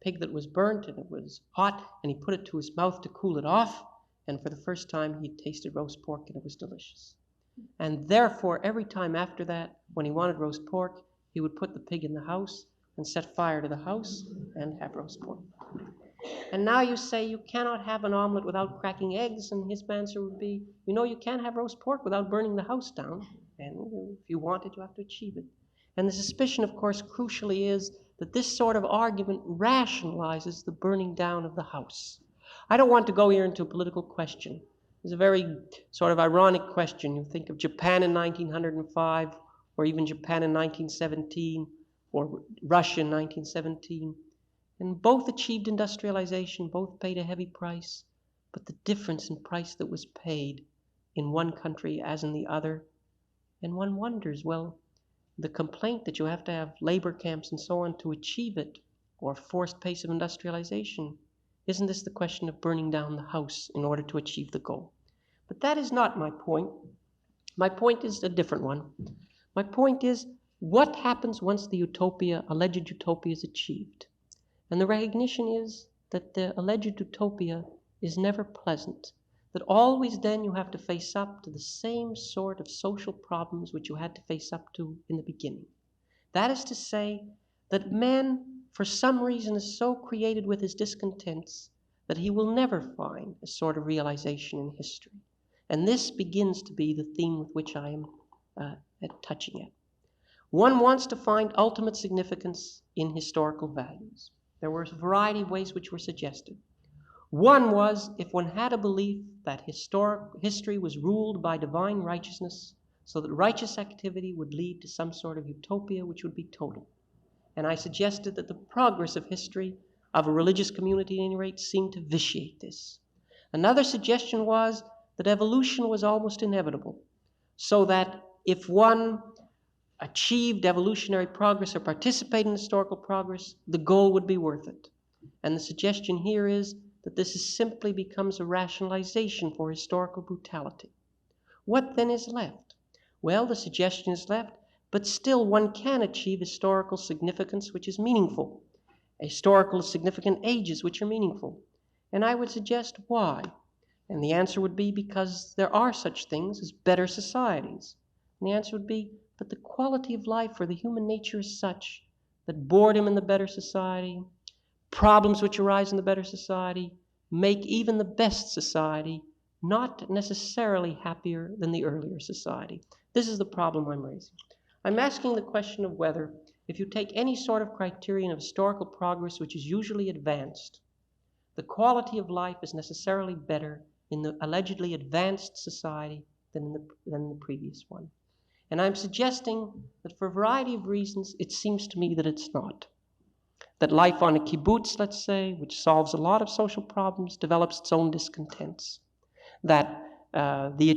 pig that was burnt, and it was hot, and he put it to his mouth to cool it off, and for the first time he tasted roast pork, and it was delicious. And therefore, every time after that, when he wanted roast pork, he would put the pig in the house and set fire to the house and have roast pork. And now you say you cannot have an omelet without cracking eggs, and his answer would be, you can't have roast pork without burning the house down, and if you want it, you have to achieve it. And the suspicion, of course, crucially is that this sort of argument rationalizes the burning down of the house. I don't want to go here into a political question. It's a very sort of ironic question. You think of Japan in 1905, or even Japan in 1917, or Russia in 1917. And both achieved industrialization, both paid a heavy price, but the difference in price that was paid in one country as in the other. And one wonders, well, the complaint that you have to have labor camps and so on to achieve it, or forced pace of industrialization, isn't this the question of burning down the house in order to achieve the goal? But that is not my point. My point is a different one. My point is, what happens once the utopia, alleged utopia, is achieved? And the recognition is that the alleged utopia is never pleasant, that always then you have to face up to the same sort of social problems which you had to face up to in the beginning. That is to say that man, for some reason, is so created with his discontents that he will never find a sort of realization in history. And this begins to be the theme with which I am touching at. One wants to find ultimate significance in historical values. There were a variety of ways which were suggested. One was if one had a belief that history was ruled by divine righteousness, so that righteous activity would lead to some sort of utopia which would be total. And I suggested that the progress of history, of a religious community at any rate, seemed to vitiate this. Another suggestion was that evolution was almost inevitable, so that if one achieved evolutionary progress or participated in historical progress, the goal would be worth it. And the suggestion here is that this simply becomes a rationalization for historical brutality. What then is left? Well, the suggestion is left, but still one can achieve historical significance which is meaningful, historical significant ages which are meaningful. And I would suggest why. And the answer would be because there are such things as better societies. And the answer would be, but the quality of life for the human nature is such that boredom in the better society, problems which arise in the better society, make even the best society not necessarily happier than the earlier society. This is the problem I'm raising. I'm asking the question of whether, if you take any sort of criterion of historical progress which is usually advanced, the quality of life is necessarily better in the allegedly advanced society than in the previous one. And I'm suggesting that for a variety of reasons, it seems to me that it's not. That life on a kibbutz, let's say, which solves a lot of social problems, develops its own discontents. That the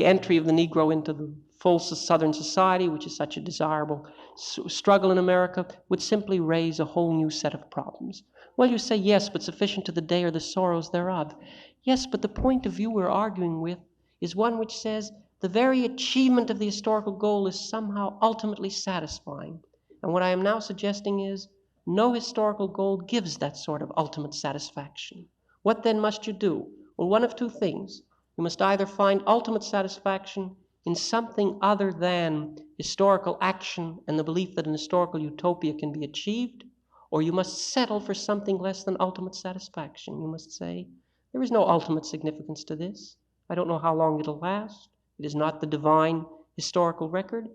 entry of the Negro into the full Southern society, which is such a desirable struggle in America, would simply raise a whole new set of problems. Well, you say, yes, but sufficient to the day are the sorrows thereof. Yes, but the point of view we're arguing with is one which says the very achievement of the historical goal is somehow ultimately satisfying. And what I am now suggesting is no historical goal gives that sort of ultimate satisfaction. What then must you do? Well, one of two things. You must either find ultimate satisfaction in something other than historical action and the belief that an historical utopia can be achieved, or you must settle for something less than ultimate satisfaction. You must say, there is no ultimate significance to this. I don't know how long it'll last. It is not the divine historical record.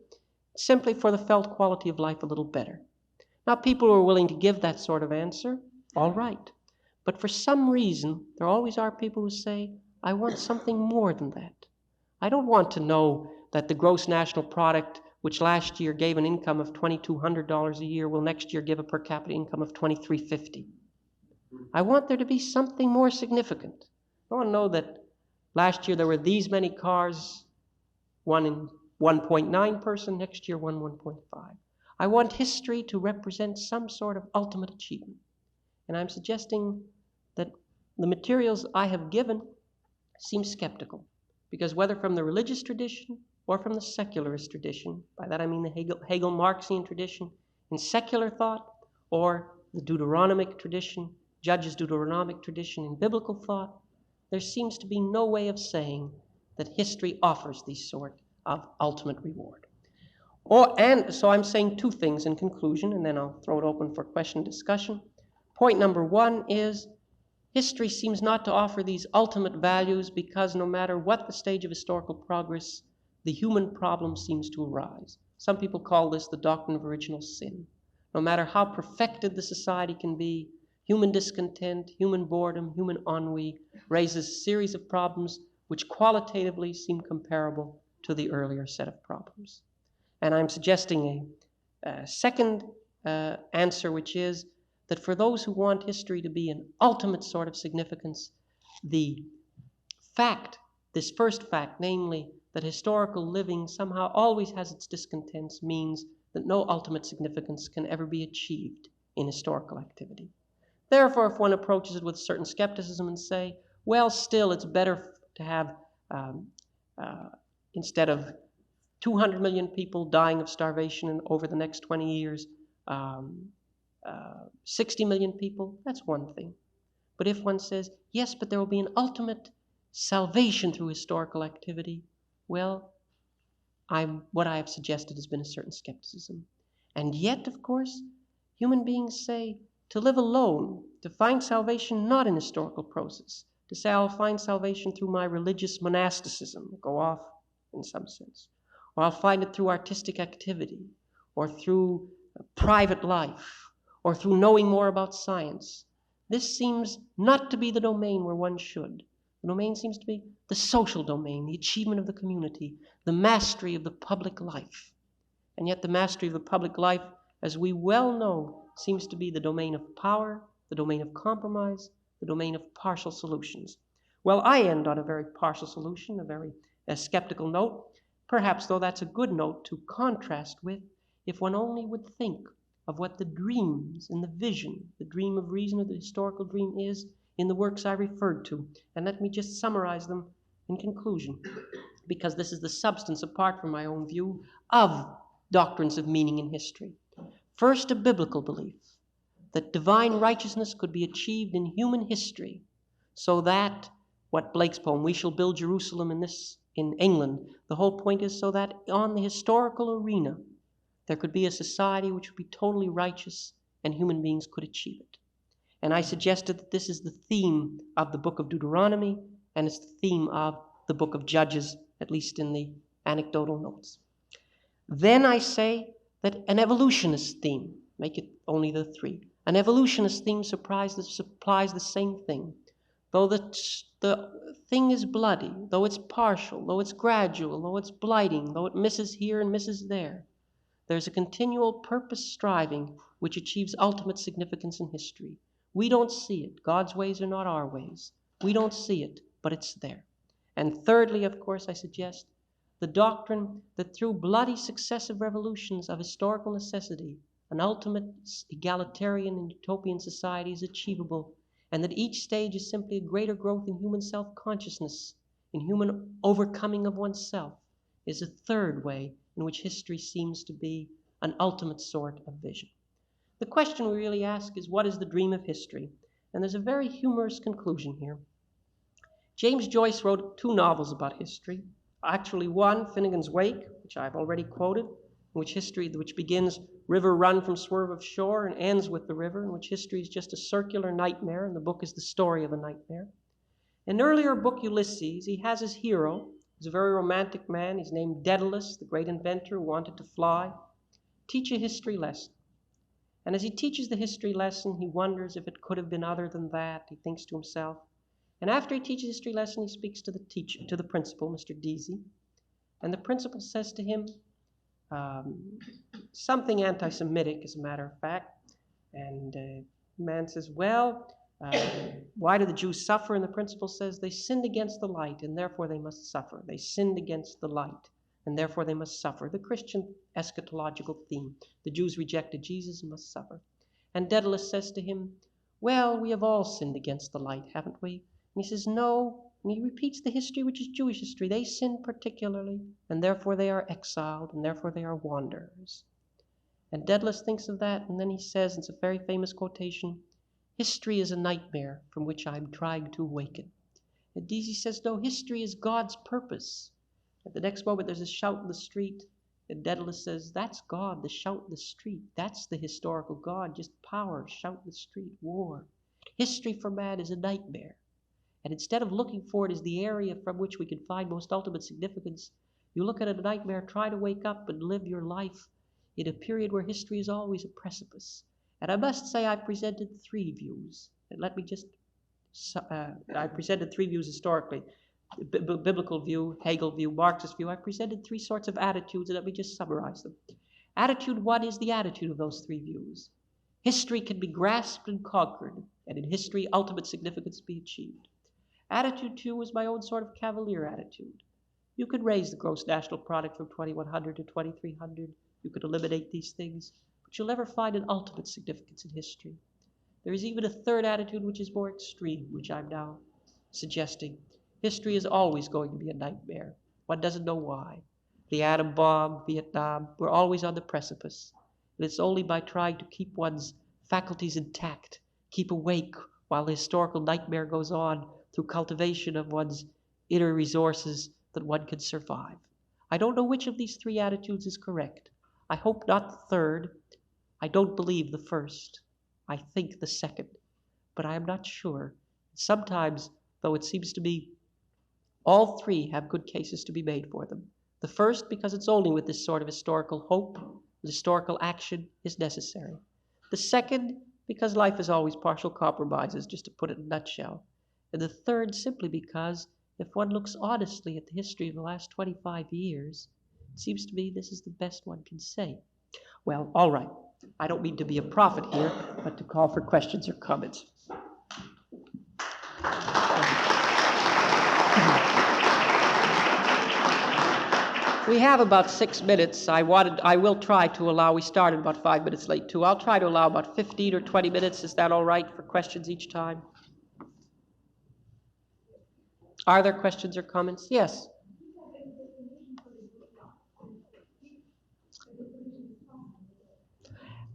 It's simply for the felt quality of life a little better. Now, people who are willing to give that sort of answer, all right. But for some reason, there always are people who say, I want something more than that. I don't want to know that the gross national product, which last year gave an income of $2,200 a year, will next year give a per capita income of $2,350. I want there to be something more significant. I want to know that last year there were these many cars, one in 1.9 person, next year 1.5. I want history to represent some sort of ultimate achievement. And I'm suggesting that the materials I have given seem skeptical, because whether from the religious tradition or from the secularist tradition, by that I mean the Hegel-Marxian tradition, in secular thought, or the Deuteronomic tradition, Judges' Deuteronomic tradition in biblical thought, there seems to be no way of saying that history offers these sort of ultimate reward. And so I'm saying two things in conclusion, and then I'll throw it open for question and discussion. Point number one is history seems not to offer these ultimate values because no matter what the stage of historical progress, the human problem seems to arise. Some people call this the doctrine of original sin. No matter how perfected the society can be, human discontent, human boredom, human ennui raises a series of problems which qualitatively seem comparable to the earlier set of problems. And I'm suggesting a second answer, which is that for those who want history to be an ultimate sort of significance, the fact, this first fact, namely that historical living somehow always has its discontents, means that no ultimate significance can ever be achieved in historical activity. Therefore, if one approaches it with certain skepticism and say, well, still it's better to have, instead of 200 million people dying of starvation over the next 20 years, 60 million people, that's one thing. But if one says, yes, but there will be an ultimate salvation through historical activity, well, what I have suggested has been a certain skepticism. And yet, of course, human beings say to live alone, to find salvation not in historical process, to say I'll find salvation through my religious monasticism, go off in some sense, or I'll find it through artistic activity, or through private life, or through knowing more about science. This seems not to be the domain where one should. The domain seems to be the social domain, the achievement of the community, the mastery of the public life. And yet the mastery of the public life, as we well know, seems to be the domain of power, the domain of compromise, the domain of partial solutions. Well, I end on a very partial solution, a very skeptical note. Perhaps, though, that's a good note to contrast with if one only would think of what the dreams and the vision, the dream of reason or the historical dream is in the works I referred to. And let me just summarize them in conclusion, because this is the substance, apart from my own view, of doctrines of meaning in history. First, a biblical belief that divine righteousness could be achieved in human history, so that, what Blake's poem, we shall build Jerusalem in England, the whole point is so that on the historical arena, there could be a society which would be totally righteous and human beings could achieve it. And I suggested that this is the theme of the book of Deuteronomy, and it's the theme of the book of Judges, at least in the anecdotal notes. Then I say that an evolutionist theme, make it only the three, an evolutionist theme supplies the same thing. Though the thing is bloody, though it's partial, though it's gradual, though it's blighting, though it misses here and misses there, there's a continual purpose striving which achieves ultimate significance in history. We don't see it. God's ways are not our ways. We don't see it, but it's there. And thirdly, of course, I suggest the doctrine that through bloody successive revolutions of historical necessity, an ultimate egalitarian and utopian society is achievable, and that each stage is simply a greater growth in human self-consciousness, in human overcoming of oneself, is a third way in which history seems to be an ultimate sort of vision. The question we really ask is, what is the dream of history? And there's a very humorous conclusion here. James Joyce wrote 2 novels about history. Actually one, Finnegan's Wake, which I've already quoted, which begins river run from swerve of shore and ends with the river, in which history is just a circular nightmare, and the book is the story of a nightmare. In an earlier book, Ulysses, he has his hero. He's a very romantic man. He's named Daedalus, the great inventor who wanted to fly. Teach a history lesson. And as he teaches the history lesson, he wonders if it could have been other than that, he thinks to himself. And after he teaches a history lesson, he speaks to the principal, Mr. Deasy. And the principal says to him something anti-Semitic, as a matter of fact. And the man says, well, why do the Jews suffer? And the principal says, they sinned against the light, and therefore they must suffer. They sinned against the light, and therefore they must suffer. The Christian eschatological theme. The Jews rejected Jesus and must suffer. And Daedalus says to him, well, we have all sinned against the light, haven't we? And he says, no. And he repeats the history, which is Jewish history. They sinned particularly, and therefore they are exiled, and therefore they are wanderers. And Daedalus thinks of that, and then he says, it's a very famous quotation, history is a nightmare from which I'm trying to awaken. And Deasy says, no, history is God's purpose. At the next moment, there's a shout in the street, and Daedalus says, that's God, the shout in the street. That's the historical God, just power, shout in the street, war. History for man is a nightmare. And instead of looking for it as the area from which we can find most ultimate significance, you look at a nightmare, try to wake up and live your life in a period where history is always a precipice. And I must say I presented three views. And let me just, I presented three views historically. Biblical view, Hegel view, Marxist view. I presented three sorts of attitudes, and let me just summarize them. Attitude one is the attitude of those three views. History can be grasped and conquered, and in history, ultimate significance be achieved. Attitude two is my own sort of cavalier attitude. You could raise the gross national product from 2,100 to 2,300. You could eliminate these things, but you'll never find an ultimate significance in history. There is even a third attitude which is more extreme, which I'm now suggesting. History is always going to be a nightmare. One doesn't know why. The atom bomb, Vietnam, we're always on the precipice. And it's only by trying to keep one's faculties intact, keep awake while the historical nightmare goes on through cultivation of one's inner resources that one can survive. I don't know which of these three attitudes is correct. I hope not the third. I don't believe the first. I think the second. But I am not sure. Sometimes, though it seems to me all three have good cases to be made for them. The first, because it's only with this sort of historical hope that historical action is necessary. The second, because life is always partial compromises, just to put it in a nutshell. And the third, simply because if one looks honestly at the history of the last 25 years, it seems to me this is the best one can say. Well, all right. I don't mean to be a prophet here, but to call for questions or comments. We have about 6 minutes. I will try to allow, we started about 5 minutes late too. I'll try to allow about 15 or 20 minutes. Is that all right for questions each time? Are there questions or comments? Yes.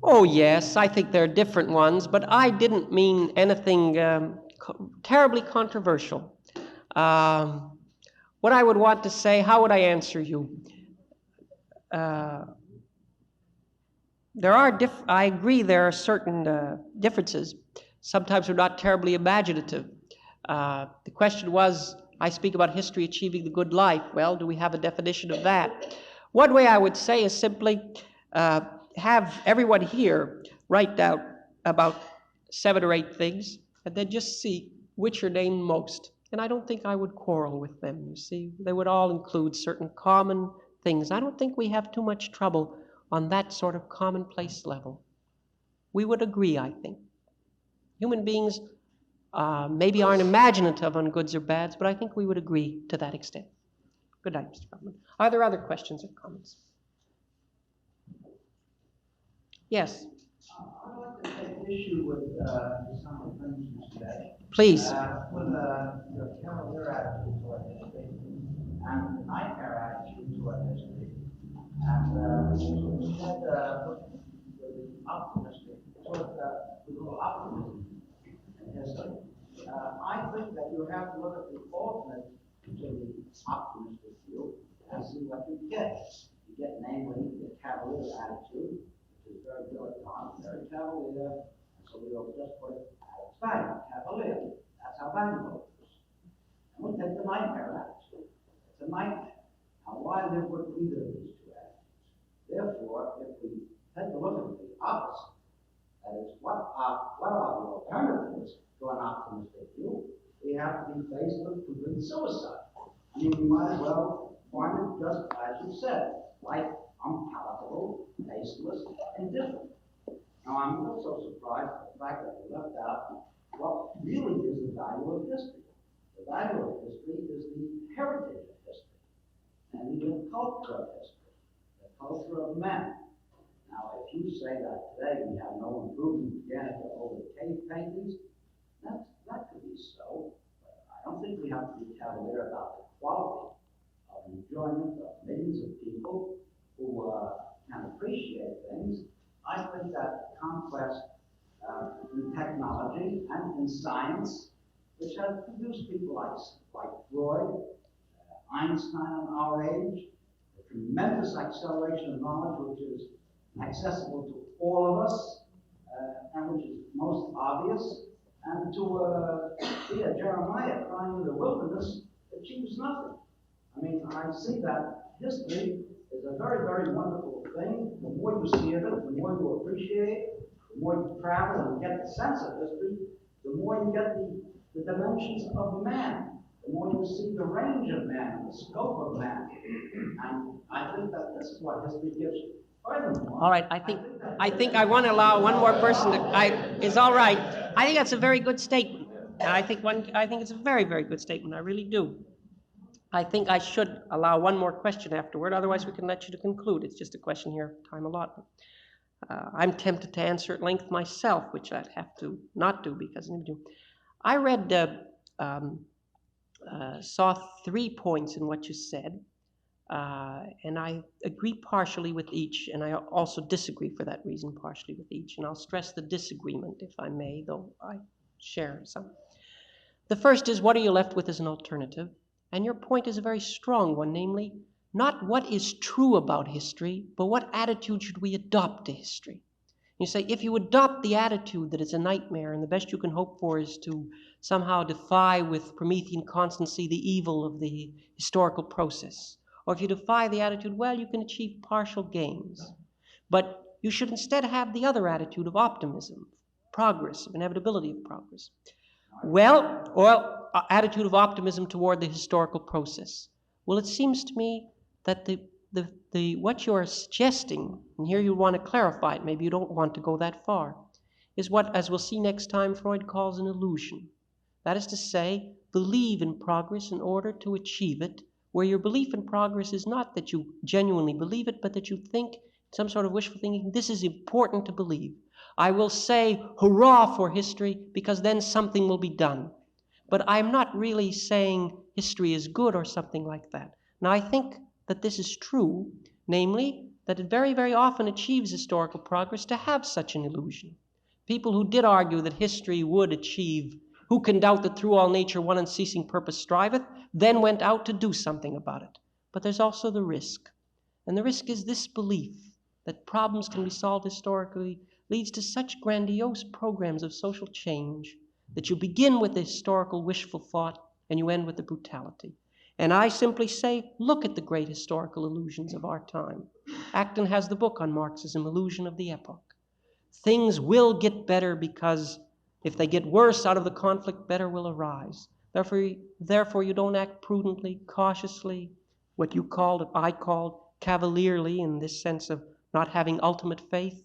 Oh, yes, I think there are different ones, but I didn't mean anything terribly controversial. What I would want to say, how would I answer you? I agree there are certain differences. Sometimes we're not terribly imaginative. The question was, I speak about history achieving the good life. Well, do we have a definition of that? One way I would say is simply have everyone here write down about 7 or 8 things, and then just see which are named most. And I don't think I would quarrel with them, you see. They would all include certain common things. I don't think we have too much trouble on that sort of commonplace level. We would agree, I think. Human beings maybe aren't imaginative on goods or bads, but I think we would agree to that extent. Good night, Mr. Feldman. Are there other questions or comments? Yes. I'd like to take issue with some of the things you said. Please. With your cavalier attitude toward history and the nightmare attitude toward history. And you said with the optimistic, with a little optimism in history. I think that you have to look at the alternate to the optimistic view and see what you get. You get, namely, the cavalier attitude, which is very dilettante, very cavalier, and so we'll just put it at its value, cavalier. That's how valuable it is. And we'll take the nightmare attitude. It's a nightmare. Now, why live with either of these two attitudes? Therefore, if we take a look at the opposite, that is, what are the alternatives to an optimistic view? We have to be faced with complete suicide. I mean, we might as well find it just as you said, like unpalatable, tasteless, indifferent. Now, I'm also surprised at the fact that we left out what really is the value of history. The value of history is the heritage of history, and the culture of history, the culture of men. Now, if you say that today we have no improvement again over cave paintings, that could be so, but I don't think we have to be cavalier about the quality of enjoyment of millions of people who can appreciate things technology and in science, which have produced people like Freud, Einstein in our age, a tremendous acceleration of knowledge which is accessible to all of us, and which is most obvious, and to Jeremiah crying in the wilderness achieves nothing. I mean, I see that history is a very, very wonderful thing. The more you see of it, the more you appreciate it, the more you travel and get the sense of history, the more you get the dimensions of man, the more you see the range of man, the scope of man. And I think that this is what history gives you. Furthermore, All right, I think I want to allow one more person to. Is all right. I think that's a very good statement. And I think it's a very, very good statement. I really do. I think I should allow one more question afterward. Otherwise, we can let you to conclude. It's just a question here of time allotment. I'm tempted to answer at length myself, which I'd have to not do because I read, saw 3 points in what you said. And I agree partially with each, and I also disagree for that reason partially with each. And I'll stress the disagreement, if I may, though I share some. The first is, what are you left with as an alternative? And your point is a very strong one, namely, not what is true about history, but what attitude should we adopt to history? You say, if you adopt the attitude that it's a nightmare and the best you can hope for is to somehow defy with Promethean constancy the evil of the historical process, or if you defy the attitude, well, you can achieve partial gains. But you should instead have the other attitude of optimism, progress, of inevitability of progress. Well, attitude of optimism toward the historical process. Well, it seems to me that what you are suggesting, and here you want to clarify it, maybe you don't want to go that far, is what, as we'll see next time, Freud calls an illusion. That is to say, believe in progress in order to achieve it, where your belief in progress is not that you genuinely believe it, but that you think, some sort of wishful thinking, this is important to believe. I will say, hurrah for history, because then something will be done. But I'm not really saying history is good or something like that. Now, I think that this is true, namely, that it very, very often achieves historical progress to have such an illusion. People who did argue that history would achieve, who can doubt that through all nature one unceasing purpose striveth, then went out to do something about it. But there's also the risk. And the risk is this belief that problems can be solved historically leads to such grandiose programs of social change that you begin with the historical wishful thought and you end with the brutality. And I simply say, look at the great historical illusions of our time. Acton has the book on Marxism, Illusion of the Epoch. Things will get better because if they get worse out of the conflict, better will arise. Therefore, you don't act prudently, cautiously, what you called, I called, cavalierly, in this sense of not having ultimate faith.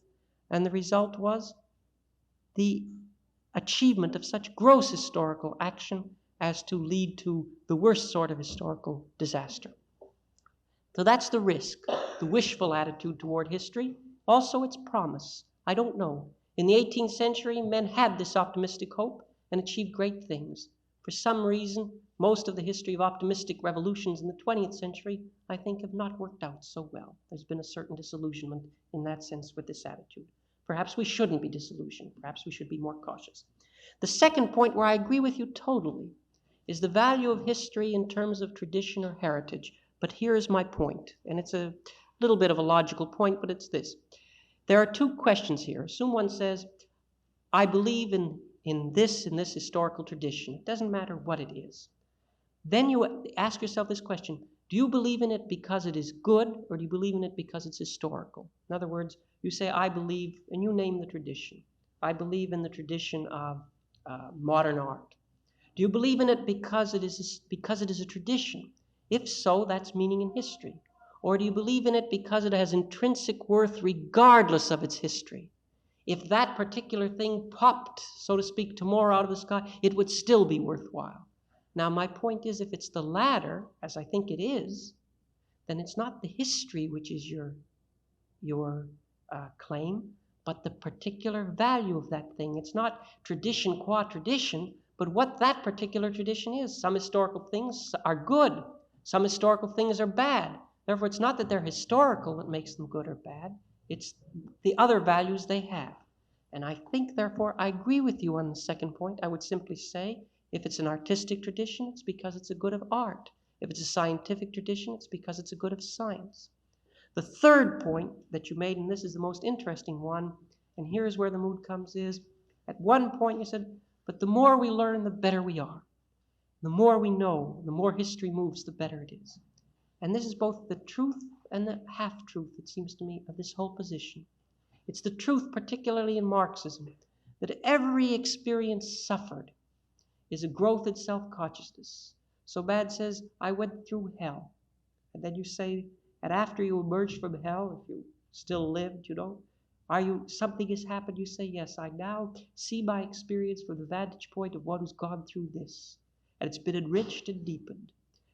And the result was the achievement of such gross historical action as to lead to the worst sort of historical disaster. So that's the risk, the wishful attitude toward history, also its promise. I don't know. In the 18th century, men had this optimistic hope and achieved great things. For some reason, most of the history of optimistic revolutions in the 20th century, I think, have not worked out so well. There's been a certain disillusionment in that sense with this attitude. Perhaps we shouldn't be disillusioned. Perhaps we should be more cautious. The second point where I agree with you totally is the value of history in terms of tradition or heritage. But here is my point, and it's a little bit of a logical point, but it's this. There are 2 questions here. Assume one says, I believe in this historical tradition. It doesn't matter what it is. Then you ask yourself this question, do you believe in it because it is good, or do you believe in it because it's historical? In other words, you say, I believe, and you name the tradition. I believe in the tradition of modern art. Do you believe in it because it is a tradition? If so, that's meaning in history. Or do you believe in it because it has intrinsic worth regardless of its history? If that particular thing popped, so to speak, tomorrow out of the sky, it would still be worthwhile. Now, my point is, if it's the latter, as I think it is, then it's not the history which is your claim, but the particular value of that thing. It's not tradition qua tradition, but what that particular tradition is. Some historical things are good. Some historical things are bad. Therefore, it's not that they're historical that makes them good or bad. It's the other values they have. And I think, therefore, I agree with you on the second point. I would simply say, if it's an artistic tradition, it's because it's a good of art. If it's a scientific tradition, it's because it's a good of science. The third point that you made, and this is the most interesting one, and here's where the mood comes, is at one point you said, but the more we learn, the better we are. The more we know, the more history moves, the better it is. And this is both the truth and the half-truth, it seems to me, of this whole position. It's the truth, particularly in Marxism, that every experience suffered is a growth in self-consciousness. So Bad says, I went through hell. And then you say, and after you emerged from hell, if you still lived, something has happened. You say, yes, I now see my experience from the vantage point of one who's gone through this. And it's been enriched and deepened.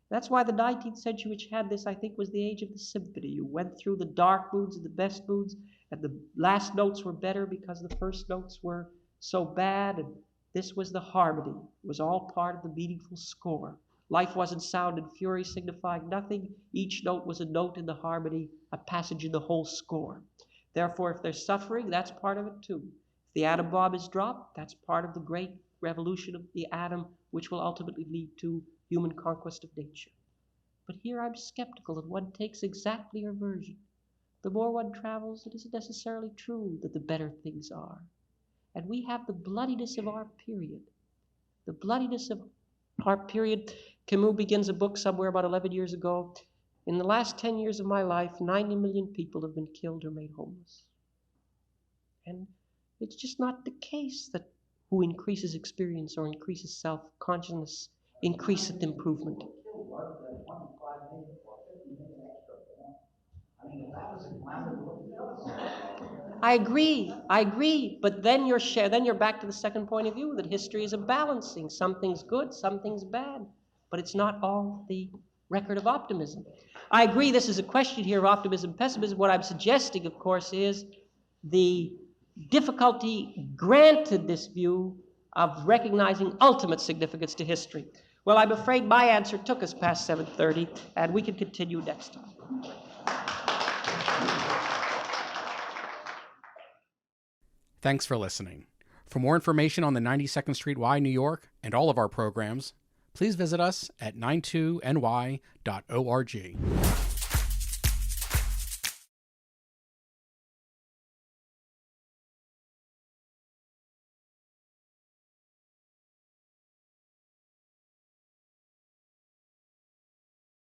That's why the 19th century, which had this, I think, was the age of the symphony. You went through the dark moods and the best moods, and the last notes were better because the first notes were so bad, and this was the harmony. It was all part of the meaningful score. Life wasn't sound and fury signifying nothing. Each note was a note in the harmony, a passage in the whole score. Therefore, if there's suffering, that's part of it too. If the atom bomb is dropped, that's part of the great revolution of the atom, which will ultimately lead to human conquest of nature. But here I'm skeptical that one takes exactly your version. The more one travels, it isn't necessarily true that the better things are. And we have the bloodiness of our period. The bloodiness of our period. Camus begins a book somewhere about 11 years ago. In the last 10 years of my life, 90 million people have been killed or made homeless. And it's just not the case that who increases experience or increases self-consciousness increaseth improvement. I agree, but then you're back to the second point of view, that history is a balancing. Something's good, something's bad, but it's not all the record of optimism. I agree this is a question here of optimism, pessimism. What I'm suggesting, of course, is the difficulty granted this view of recognizing ultimate significance to history. Well, I'm afraid my answer took us past 7:30, and we can continue next time. Thanks for listening. For more information on the 92nd Street Y, New York, and all of our programs, please visit us at 92ny.org.